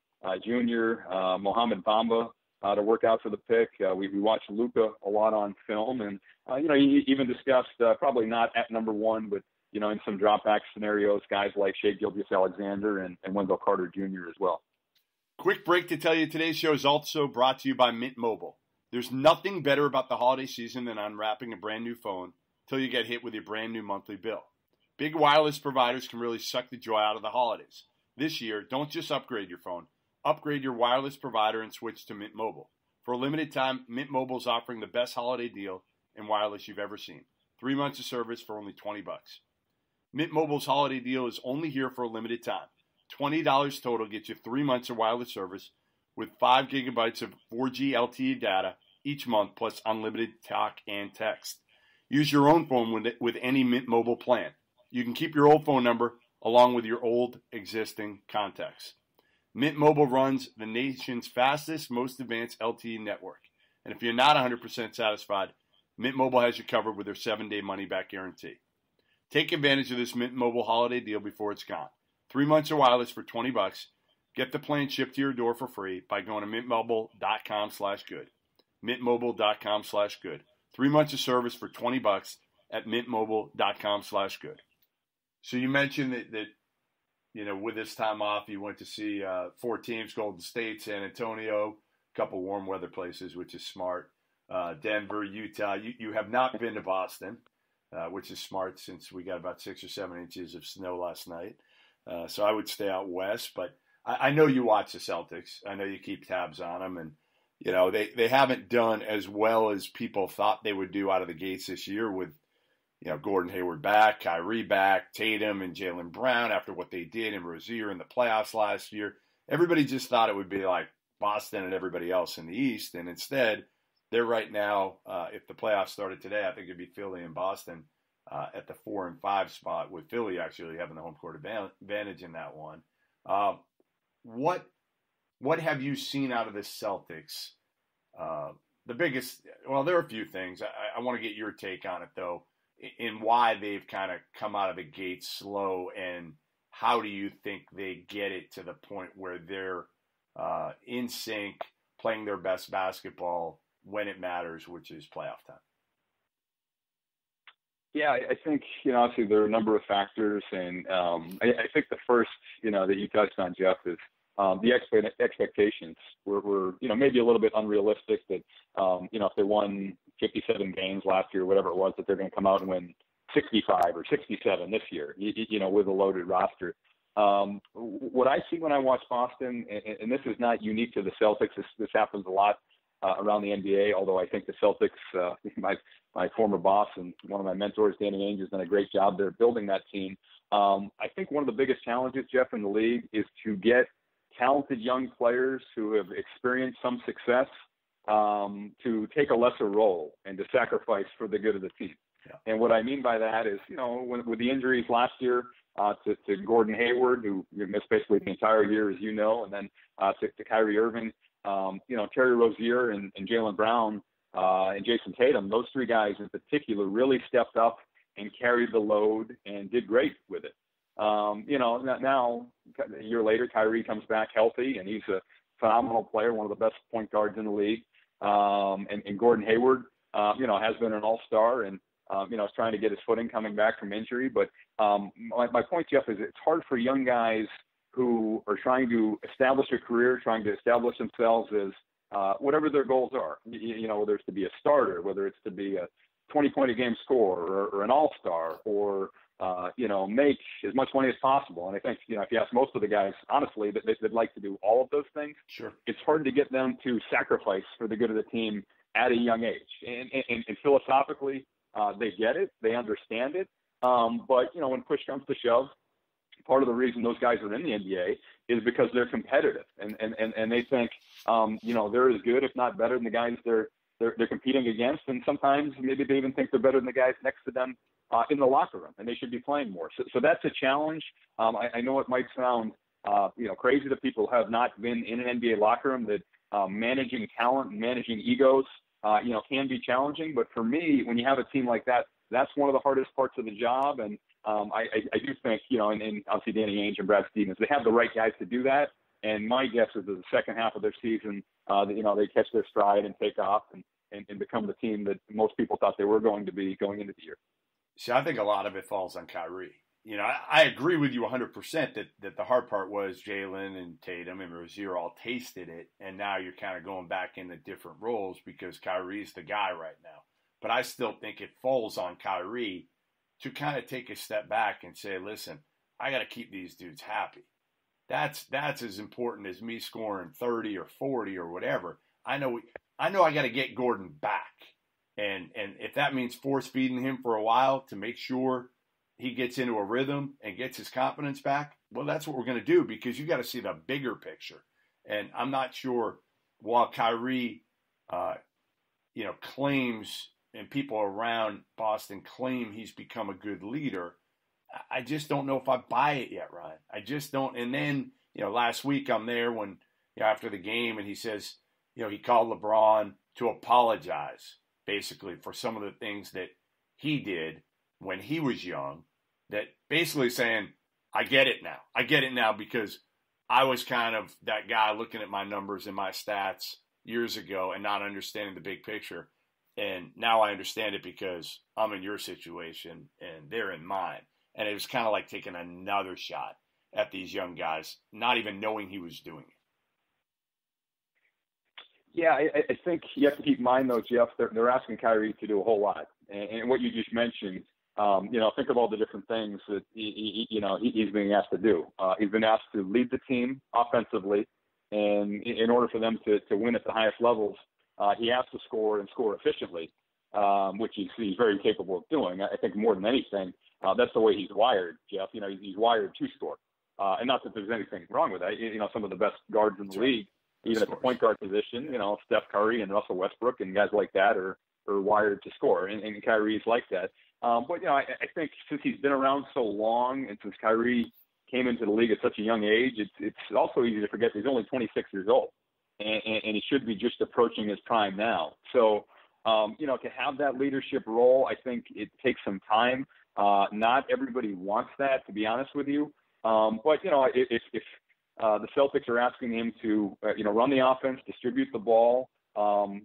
Jr., Mohamed Bamba to work out for the pick. We watched Luka a lot on film. And, you know, he even discussed probably not at number one, but, you know, in some drop back scenarios, guys like Shai Gilgeous-Alexander and Wendell Carter Jr. as well. Quick break to tell you today's show is also brought to you by Mint Mobile. There's nothing better about the holiday season than unwrapping a brand new phone till you get hit with your brand new monthly bill. Big wireless providers can really suck the joy out of the holidays. This year, don't just upgrade your phone. Upgrade your wireless provider and switch to Mint Mobile. For a limited time, Mint Mobile is offering the best holiday deal in wireless you've ever seen. 3 months of service for only $20. Mint Mobile's holiday deal is only here for a limited time. $20 total gets you 3 months of wireless service with 5 gigabytes of 4G LTE data each month, plus unlimited talk and text. Use your own phone with any Mint Mobile plan. You can keep your old phone number along with your old existing contacts. Mint Mobile runs the nation's fastest, most advanced LTE network. And if you're not 100% satisfied, Mint Mobile has you covered with their 7-day money-back guarantee. Take advantage of this Mint Mobile holiday deal before it's gone. 3 months of wireless for $20. Get the plan shipped to your door for free by going to mintmobile.com/good. Mintmobile.com/good. 3 months of service for $20 at mintmobile.com/good. So you mentioned that you know, with this time off, you went to see 4 teams: Golden State, San Antonio, a couple warm weather places, which is smart. Denver, Utah. You have not been to Boston, which is smart since we got about 6 or 7 inches of snow last night. So I would stay out west, but I know you watch the Celtics. I know you keep tabs on them, and you know they haven't done as well as people thought they would do out of the gates this year with, you know, Gordon Hayward back, Kyrie back, Tatum and Jaylen Brown after what they did in Rozier in the playoffs last year. Everybody just thought it would be like Boston and everybody else in the East, and instead they're right now, if the playoffs started today, I think it'd be Philly and Boston at the 4 and 5 spot, with Philly actually having the home court advantage in that one. What have you seen out of the Celtics? The biggest, well, there are a few things. I want to get your take on it, though, in why they've kind of come out of the gate slow, and how do you think they get it to the point where they're in sync, playing their best basketball when it matters, which is playoff time? Yeah, I think, you know, obviously there are a number of factors, and I think the first, you know, that you touched on, Jeff, is the expectations were, you know, maybe a little bit unrealistic that, you know, if they won 57 games last year, whatever it was, that they're going to come out and win 65 or 67 this year, you know, with a loaded roster. What I see when I watch Boston, and this is not unique to the Celtics, this happens a lot around the NBA, although I think the Celtics, my former boss and one of my mentors, Danny Ainge, has done a great job there building that team. I think one of the biggest challenges, Jeff, in the league is to get talented young players who have experienced some success to take a lesser role and to sacrifice for the good of the team. Yeah. And what I mean by that is, with the injuries last year to Gordon Hayward, who missed basically the entire year, as you know, and then to Kyrie Irving, Terry Rozier and Jaylen Brown and Jason Tatum, those three guys in particular really stepped up and carried the load and did great with it. Now, a year later, Kyrie comes back healthy, and he's a phenomenal player, one of the best point guards in the league. And Gordon Hayward, has been an all-star and, is trying to get his footing coming back from injury. But my point, Jeff, is it's hard for young guys who are trying to establish a career, trying to establish themselves as whatever their goals are, whether it's to be a starter, whether it's to be a 20-point-a-game scorer or an all-star or, make as much money as possible. And I think, if you ask most of the guys, honestly, that they'd like to do all of those things. Sure. It's hard to get them to sacrifice for the good of the team at a young age. And philosophically, they get it. They understand it. But, when push comes to shove, part of the reason those guys are in the NBA is because they're competitive. And they think, they're as good, if not better than the guys they're competing against. And sometimes maybe they even think they're better than the guys next to them in the locker room, and they should be playing more. So that's a challenge. I know it might sound, crazy to people who have not been in an NBA locker room, that managing talent and managing egos, can be challenging. But for me, when you have a team like that, that's one of the hardest parts of the job. And I do think, and obviously Danny Ainge and Brad Stevens, they have the right guys to do that. And my guess is that the second half of their season, they catch their stride and take off and become the team that most people thought they were going to be going into the year. See, I think a lot of it falls on Kyrie. I agree with you 100% that the hard part was Jaylen and Tatum and Rozier all tasted it, and now you're kind of going back into different roles because Kyrie's the guy right now. But I still think it falls on Kyrie to kind of take a step back and say, listen, I got to keep these dudes happy. That's as important as me scoring 30 or 40 or whatever. I know I got to get Gordon back. And if that means force feeding him for a while to make sure he gets into a rhythm and gets his confidence back, well, that's what we're going to do because you got to see the bigger picture. And I'm not sure while Kyrie, claims and people around Boston claim he's become a good leader, I just don't know if I buy it yet, Ryan. I just don't. And then, last week I'm there when after the game and he says, he called LeBron to apologize basically for some of the things that he did when he was young, that basically saying, I get it now. I get it now because I was kind of that guy looking at my numbers and my stats years ago and not understanding the big picture. And now I understand it because I'm in your situation and they're in mine. And it was kind of like taking another shot at these young guys, not even knowing he was doing it. Yeah, I think you have to keep in mind, though, Jeff, they're asking Kyrie to do a whole lot. And what you just mentioned, think of all the different things that he's being asked to do. He's been asked to lead the team offensively, and in order for them to win at the highest levels, he has to score and score efficiently, which he's very capable of doing. I think more than anything, that's the way he's wired, Jeff. He's wired to score. And not that there's anything wrong with that. Some of the best guards in the league, even at the point guard position, Steph Curry and Russell Westbrook and guys like that are wired to score. And Kyrie's like that. But I think since he's been around so long and since Kyrie came into the league at such a young age, it's also easy to forget he's only 26 years old. And he should be just approaching his prime now. So, to have that leadership role, I think it takes some time. Not everybody wants that, to be honest with you. But, if the Celtics are asking him to, run the offense, distribute the ball,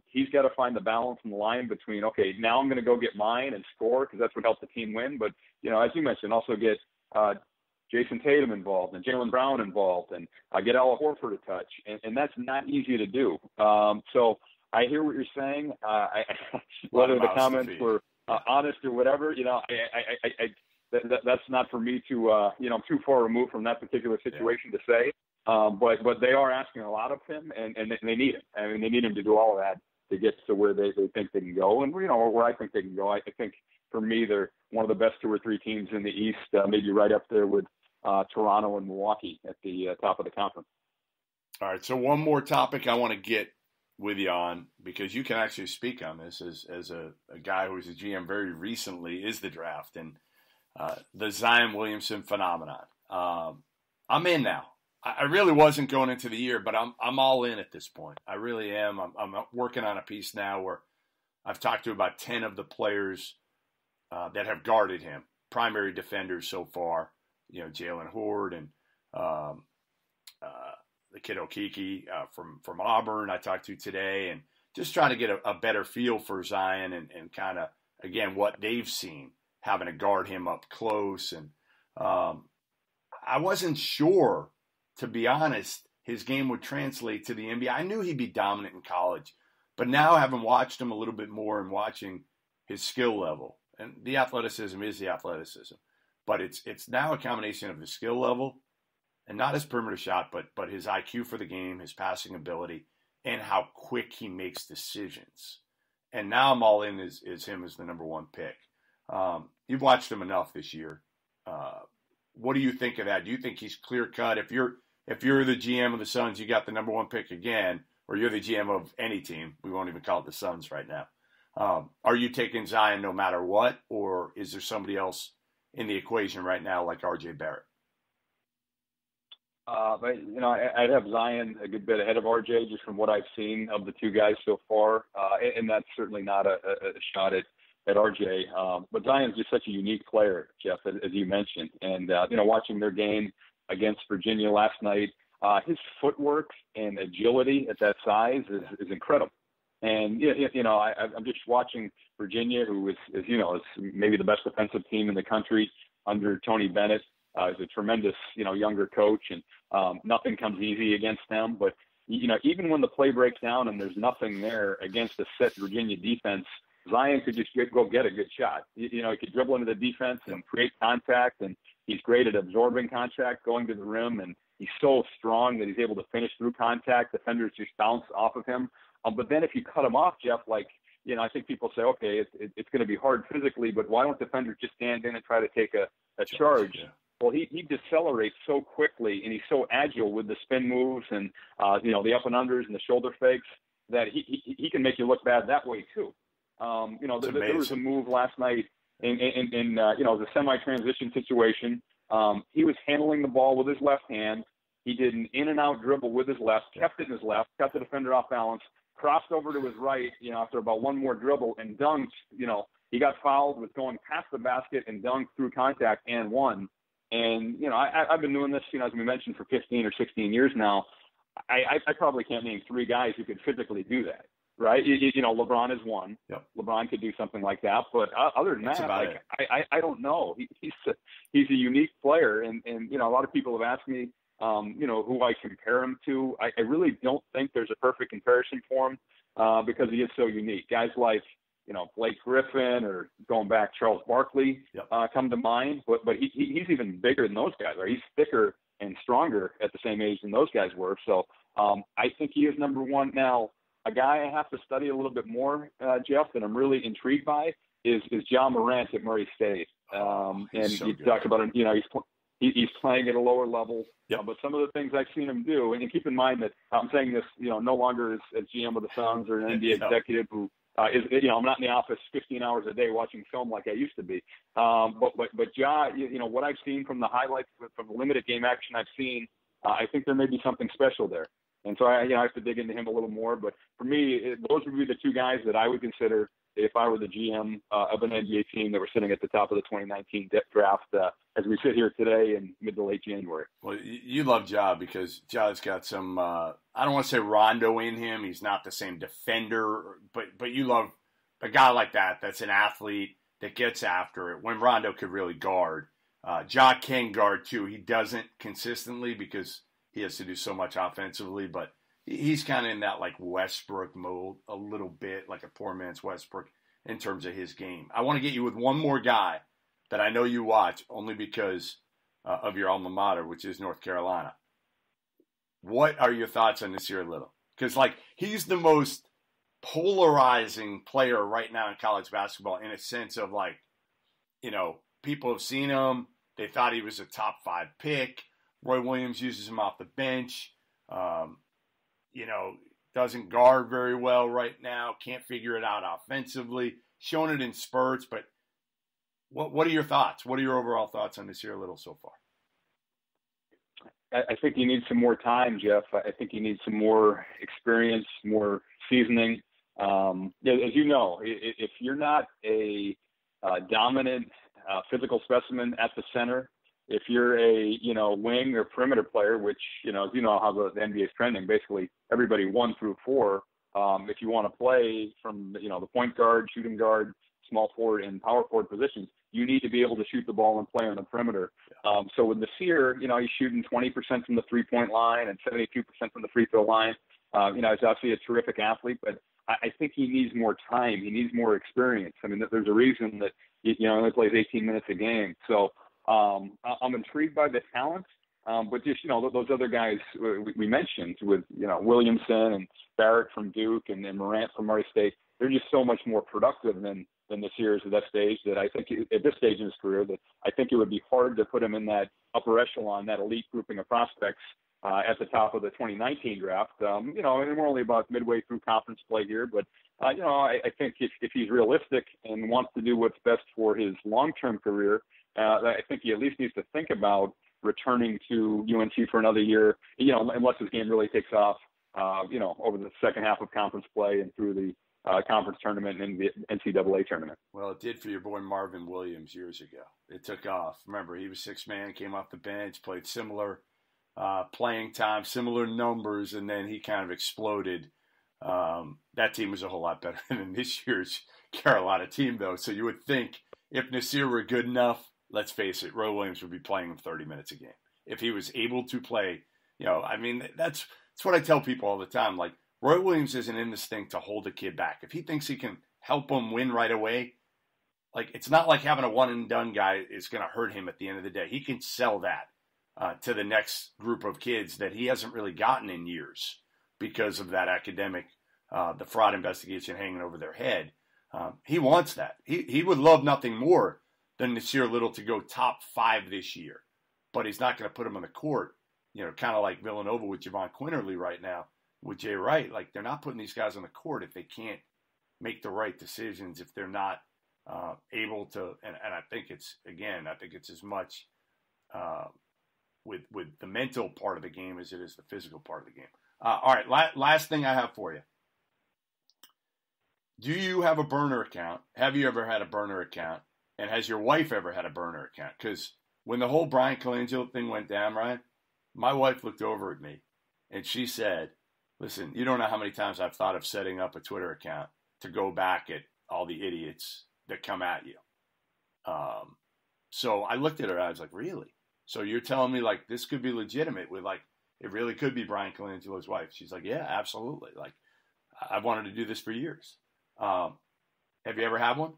he's got to find the balance in the line between, okay, now I'm going to go get mine and score because that's what helps the team win. But, as you mentioned, also get Jason Tatum involved and Jaylen Brown involved and get Al Horford a touch. And that's not easy to do. So I hear what you're saying. Whether the comments were honest or whatever, that's not for me to, too far removed from that particular situation to say. But they are asking a lot of him, and they need him. I mean, they need him to do all of that to get to where they think they can go, and where I think they can go. I think for me, they're one of the best 2 or 3 teams in the East, maybe right up there with Toronto and Milwaukee at the top of the conference. All right, so one more topic I want to get with you on, because you can actually speak on this as a guy who was a GM very recently, is the draft and the Zion Williamson phenomenon. I'm in now. I really wasn't going into the year, but I'm all in at this point. I really am. I'm working on a piece now where I've talked to about 10 of the players that have guarded him, primary defenders so far. Jalen Horde and the kid Okeke from Auburn I talked to today, and just trying to get a better feel for Zion and kind of, again, what they've seen, having to guard him up close. And I wasn't sure, to be honest, his game would translate to the NBA. I knew he'd be dominant in college, but now having watched him a little bit more and watching his skill level, and the athleticism is the athleticism, but it's now a combination of the skill level and not his perimeter shot, but his IQ for the game, his passing ability, and how quick he makes decisions. And now I'm all in is him as the number one pick. You've watched him enough this year. What do you think of that? Do you think he's clear cut? If you're the GM of the Suns, you got the number one pick again, or you're the GM of any team, we won't even call it the Suns right now. Are you taking Zion no matter what, or is there somebody else in the equation right now like RJ Barrett? But I'd have Zion a good bit ahead of RJ just from what I've seen of the two guys so far, and that's certainly not a shot at RJ. But Zion's just such a unique player, Jeff, as you mentioned, and watching their game against Virginia last night, his footwork and agility at that size is incredible. And I'm just watching Virginia, who is maybe the best defensive team in the country under Tony Bennett. He's a tremendous, younger coach, and nothing comes easy against them. But, even when the play breaks down and there's nothing there against a set Virginia defense, Zion could just go get a good shot. He could dribble into the defense and create contact, and he's great at absorbing contact, going to the rim, and he's so strong that he's able to finish through contact. Defenders just bounce off of him. But then if you cut him off, Jeff, I think people say, okay, it's going to be hard physically, but why don't defenders just stand in and try to take a charge? Yeah. Well, he decelerates so quickly, and he's so agile with the spin moves and the up and unders and the shoulder fakes that he can make you look bad that way too. There was a move last night in the semi-transition situation. He was handling the ball with his left hand. He did an in and out dribble with his left, kept it in his left, kept the defender off balance, crossed over to his right, after about one more dribble, and dunked. He got fouled, was going past the basket and dunked through contact and won. And, I've been doing this, as we mentioned, for 15 or 16 years now. I probably can't name three guys who could physically do that, right? LeBron is one. Yep. LeBron could do something like that. But other than that, I don't know. He's a unique player. And a lot of people have asked me, who I compare him to. I really don't think there's a perfect comparison for him because he is so unique. Guys like, Blake Griffin or going back Charles Barkley come to mind, but he's even bigger than those guys. Right? He's thicker and stronger at the same age than those guys were. So I think he is number one. Now, a guy I have to study a little bit more, Jeff, that I'm really intrigued by is Ja Morant at Murray State. And you talked about him, he's playing at a lower level. But some of the things I've seen him do, and keep in mind that I'm saying this, no longer as GM of the Suns or an NBA executive who I'm not in the office 15 hours a day watching film like I used to be. But Ja, what I've seen from the highlights, from the limited game action I've seen, I think there may be something special there. And so I have to dig into him a little more. But for me, those would be the two guys that I would consider if I were the GM of an NBA team that were sitting at the top of the 2019 draft as we sit here today in mid to late January. Well, you love Ja because Ja's got some, I don't want to say Rondo in him. He's not the same defender, but you love a guy like that that's an athlete that gets after it when Rondo could really guard. Ja can guard too. He doesn't consistently because he has to do so much offensively, but he's kind of in that like Westbrook mode a little bit, like a poor man's Westbrook in terms of his game. I want to get you with one more guy that I know you watch only because of your alma mater, which is North Carolina. What are your thoughts on Nasir Little? Because he's the most polarizing player right now in college basketball in a sense of people have seen him. They thought he was a top 5 pick. Roy Williams uses him off the bench. doesn't guard very well right now, can't figure it out offensively, shown it in spurts, but what are your thoughts? What are your overall thoughts on Nasir Little so far? I think you need some more time, Jeff. I think you need some more experience, more seasoning. As you know, if you're not a dominant physical specimen at the center, if you're a wing or perimeter player, which as you know how the NBA is trending, basically everybody 1 through 4. If you want to play from the point guard, shooting guard, small forward, and power forward positions, you need to be able to shoot the ball and play on the perimeter. So with Nasir, he's shooting 20% from the 3-point line and 72% from the free throw line. He's obviously a terrific athlete, but I think he needs more time. He needs more experience. I mean, there's a reason that he only plays 18 minutes a game. So I'm intrigued by the talent, but just those other guys we mentioned with Williamson and Barrett from Duke and Morant from Murray State, they're just so much more productive than Nasir is at that stage, that I think at this stage in his career that I think it would be hard to put him in that upper echelon, that elite grouping of prospects at the top of the 2019 draft. And we're only about midway through conference play here, but I think if he's realistic and wants to do what's best for his long-term career, I think he at least needs to think about returning to UNC for another year, unless his game really takes off, over the second half of conference play and through the conference tournament and the NCAA tournament. Well, it did for your boy Marvin Williams years ago. It took off. Remember, he was 6-man, came off the bench, played similar playing time, similar numbers, and then he kind of exploded. That team was a whole lot better than this year's Carolina team, though. So you would think if Nasir were good enough, let's face it, Roy Williams would be playing him 30 minutes a game. If he was able to play, that's what I tell people all the time. Like, Roy Williams isn't in this thing to hold a kid back. If he thinks he can help him win right away, like, it's not like having a one-and-done guy is going to hurt him at the end of the day. He can sell that to the next group of kids that he hasn't really gotten in years because of that academic, the fraud investigation hanging over their head. He wants that. He would love nothing more than Nasir Little to go top 5 this year. But he's not going to put him on the court, kind of like Villanova with Javon Quinterly right now with Jay Wright. Like, they're not putting these guys on the court if they can't make the right decisions, if they're not able to. And I think it's as much with the mental part of the game as it is the physical part of the game. All right, last thing I have for you. Do you have a burner account? Have you ever had a burner account? And has your wife ever had a burner account? Because when the whole Brian Colangelo thing went down, Ryan, my wife looked over at me and she said, listen, you don't know how many times I've thought of setting up a Twitter account to go back at all the idiots that come at you. So I looked at her, I was like, really? So you're telling me, like, this could be legitimate with, like, it really could be Brian Colangelo's wife? She's like, yeah, absolutely. Like, I've wanted to do this for years. Have you ever had one?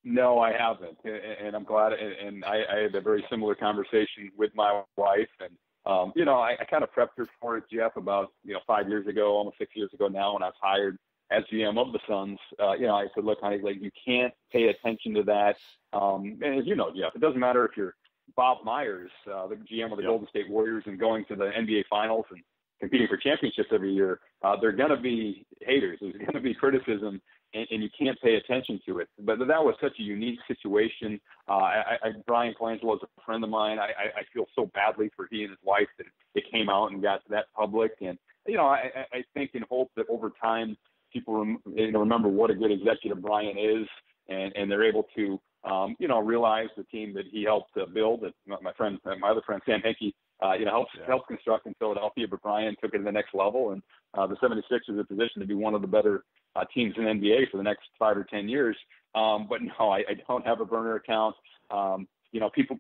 No, I haven't, and I'm glad. And I had a very similar conversation with my wife, and I kind of prepped her for it, Jeff, about 5 years ago, almost 6 years ago now, when I was hired as GM of the Suns. I said, look, honey, like, you can't pay attention to that. And as you know, Jeff, it doesn't matter if you're Bob Myers, the GM of the Golden State Warriors, and going to the NBA Finals and competing for championships every year. There are going to be haters. There's going to be criticism, and you can't pay attention to it. But that was such a unique situation. Brian Colangelo is a friend of mine. I feel so badly for he and his wife that it came out and got that public. And, I think and hope that over time people remember what a good executive Brian is, and they're able to, realize the team that he helped build. That my other friend, Sam Hinkie, helped construct in Philadelphia, but Brian took it to the next level, and the 76ers are in a position to be one of the better teams in the NBA for the next 5 or 10 years. But no, I don't have a burner account.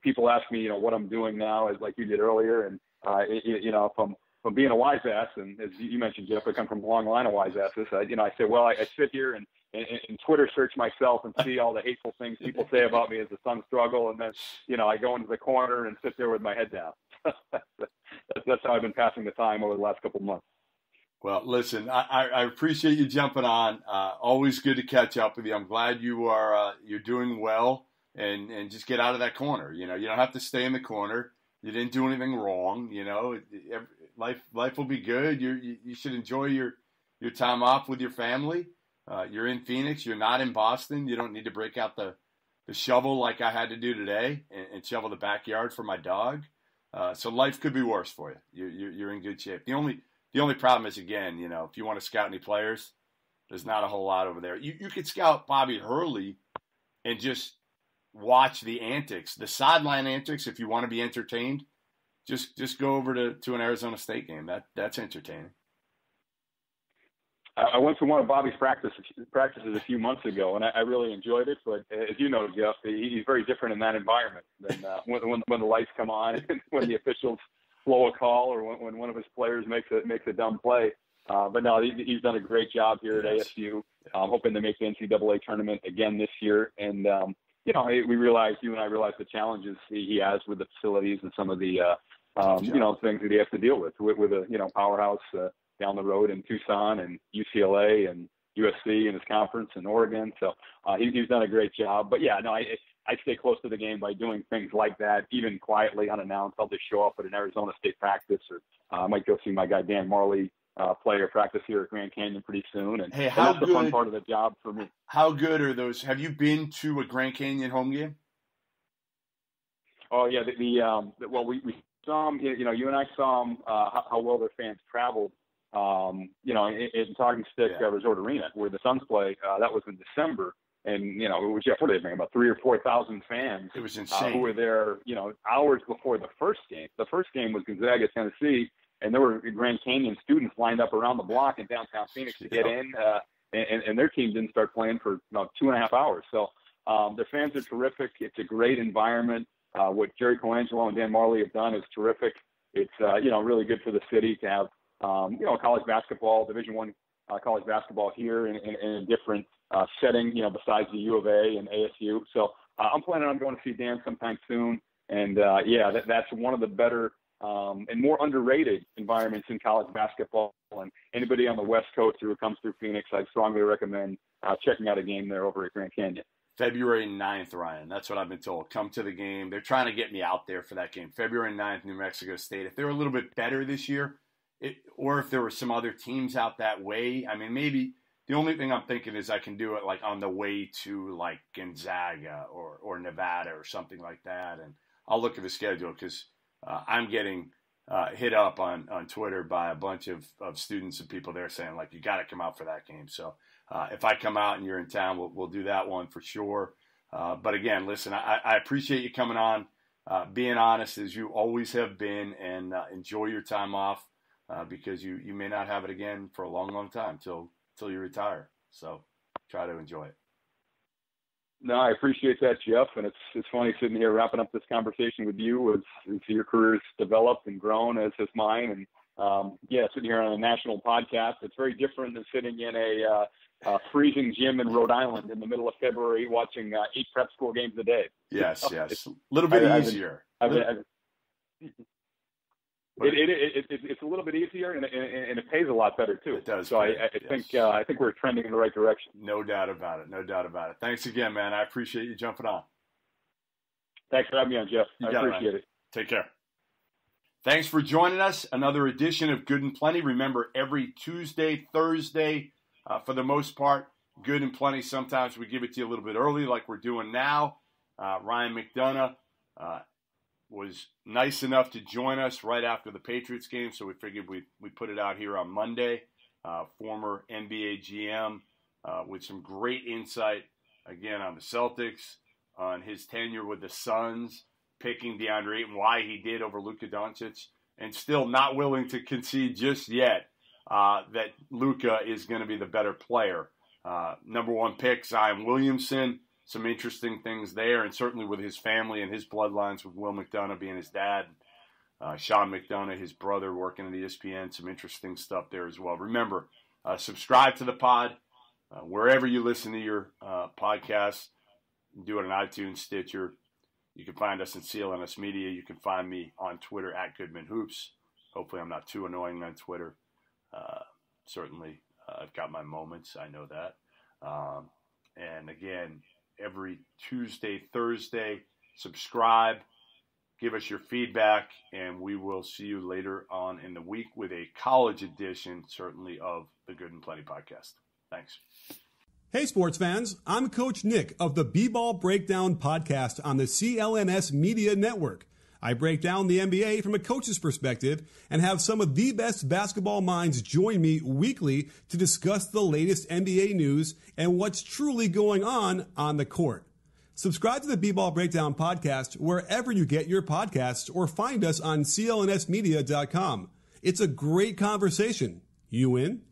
People ask me, what I'm doing now, as like you did earlier, and if I'm being a wise ass, and as you mentioned, Jeff, I come from a long line of wise asses. I say, well, I sit here and Twitter search myself and see all the hateful things people say about me as the Suns struggle, and then I go into the corner and sit there with my head down. That's how I've been passing the time over the last couple of months. Well, listen, I appreciate you jumping on. Always good to catch up with you. I'm glad you're doing well, and just get out of that corner. You don't have to stay in the corner. You didn't do anything wrong. life will be good. You should enjoy your time off with your family. You're in Phoenix. You're not in Boston. You don't need to break out the shovel like I had to do today and shovel the backyard for my dog. So life could be worse for you. You're in good shape. The only problem is, again, if you want to scout any players, there's not a whole lot over there. You could scout Bobby Hurley and just watch the antics, the sideline antics. If you want to be entertained, just go over to an Arizona State game. That's entertaining. I went to one of Bobby's practices a few months ago, and I really enjoyed it. But as you know, Jeff, he's very different in that environment than when the lights come on, and when the officials blow a call, or when one of his players makes a dumb play. But no, he's done a great job here at ASU. Hoping to make the NCAA tournament again this year. And you and I realize the challenges he has with the facilities and some of the things that he has to deal with a powerhouse down the road in Tucson and UCLA and USC in his conference in Oregon. So he's done a great job. But yeah, no, I stay close to the game by doing things like that, even quietly unannounced. I'll just show up at an Arizona State practice, or I might go see my guy Dan Marley play or practice here at Grand Canyon pretty soon. And, hey, and that's the fun part of the job for me. How good are those? Have you been to a Grand Canyon home game? Oh yeah, we saw them. You and I saw them. How well their fans traveled. In Talking Stick Resort Arena, where the Suns play. That was in December, and it was what did they bring, about 3,000 or 4,000 fans. It was insane. Who were there, hours before the first game. The first game was Gonzaga, Tennessee, and there were Grand Canyon students lined up around the block in downtown Phoenix to get in, and their team didn't start playing for about 2.5 hours. So their fans are terrific. It's a great environment. What Jerry Colangelo and Dan Marley have done is terrific. It's really good for the city to have college basketball, Division I college basketball here in a different setting, besides the U of A and ASU. So I'm planning on going to see Dan sometime soon. And that's one of the better and more underrated environments in college basketball. And anybody on the West Coast who comes through Phoenix, I strongly recommend checking out a game there over at Grand Canyon. February 9th, Ryan. That's what I've been told. Come to the game. They're trying to get me out there for that game. February 9th, New Mexico State. If they're a little bit better this year, or if there were some other teams out that way, I mean, maybe the only thing I'm thinking is I can do it like on the way to like Gonzaga or Nevada or something like that. And I'll look at the schedule because I'm getting hit up on Twitter by a bunch of students and people there saying, like, you got to come out for that game. So if I come out and you're in town, we'll do that one for sure. But again, listen, I appreciate you coming on, being honest as you always have been, and enjoy your time off. Because you may not have it again for a long, long time till you retire. So try to enjoy it. No, I appreciate that, Jeff. And it's funny sitting here wrapping up this conversation with you as your career's developed and grown, as has mine. And sitting here on a national podcast, it's very different than sitting in a freezing gym in Rhode Island in the middle of February watching 8 prep school games a day. Yes. It's a little bit easier. It's a little bit easier, and it pays a lot better too. It does. So I think we're trending in the right direction. No doubt about it. Thanks again, man. I appreciate you jumping on. Thanks for having me on, Jeff. I appreciate it. Take care. Thanks for joining us. Another edition of Good and Plenty. Remember, every Tuesday, Thursday, for the most part, Good and Plenty. Sometimes we give it to you a little bit early, like we're doing now. Ryan McDonough was nice enough to join us right after the Patriots game, so we figured we'd put it out here on Monday. Former NBA GM with some great insight, again, on the Celtics, on his tenure with the Suns, picking DeAndre Ayton, why he did over Luka Doncic, and still not willing to concede just yet that Luka is going to be the better player. Number 1 pick, Zion Williamson. Some interesting things there, and certainly with his family and his bloodlines, with Will McDonough being his dad, Sean McDonough, his brother, working at ESPN. Some interesting stuff there as well. Remember, subscribe to the pod wherever you listen to your podcasts. Do it on iTunes, Stitcher. You can find us at CLNS Media. You can find me on Twitter at Goodman Hoops. Hopefully I'm not too annoying on Twitter. Certainly I've got my moments. I know that. And again, every Tuesday, Thursday, subscribe, Give us your feedback, and we will see you later on in the week with a college edition, certainly, of the Good and Plenty podcast. Thanks. Hey, sports fans. I'm Coach Nick of the B-Ball Breakdown podcast on the CLNS Media Network. I break down the NBA from a coach's perspective and have some of the best basketball minds join me weekly to discuss the latest NBA news and what's truly going on the court. Subscribe to the B-Ball Breakdown podcast wherever you get your podcasts or find us on clnsmedia.com. It's a great conversation. You in?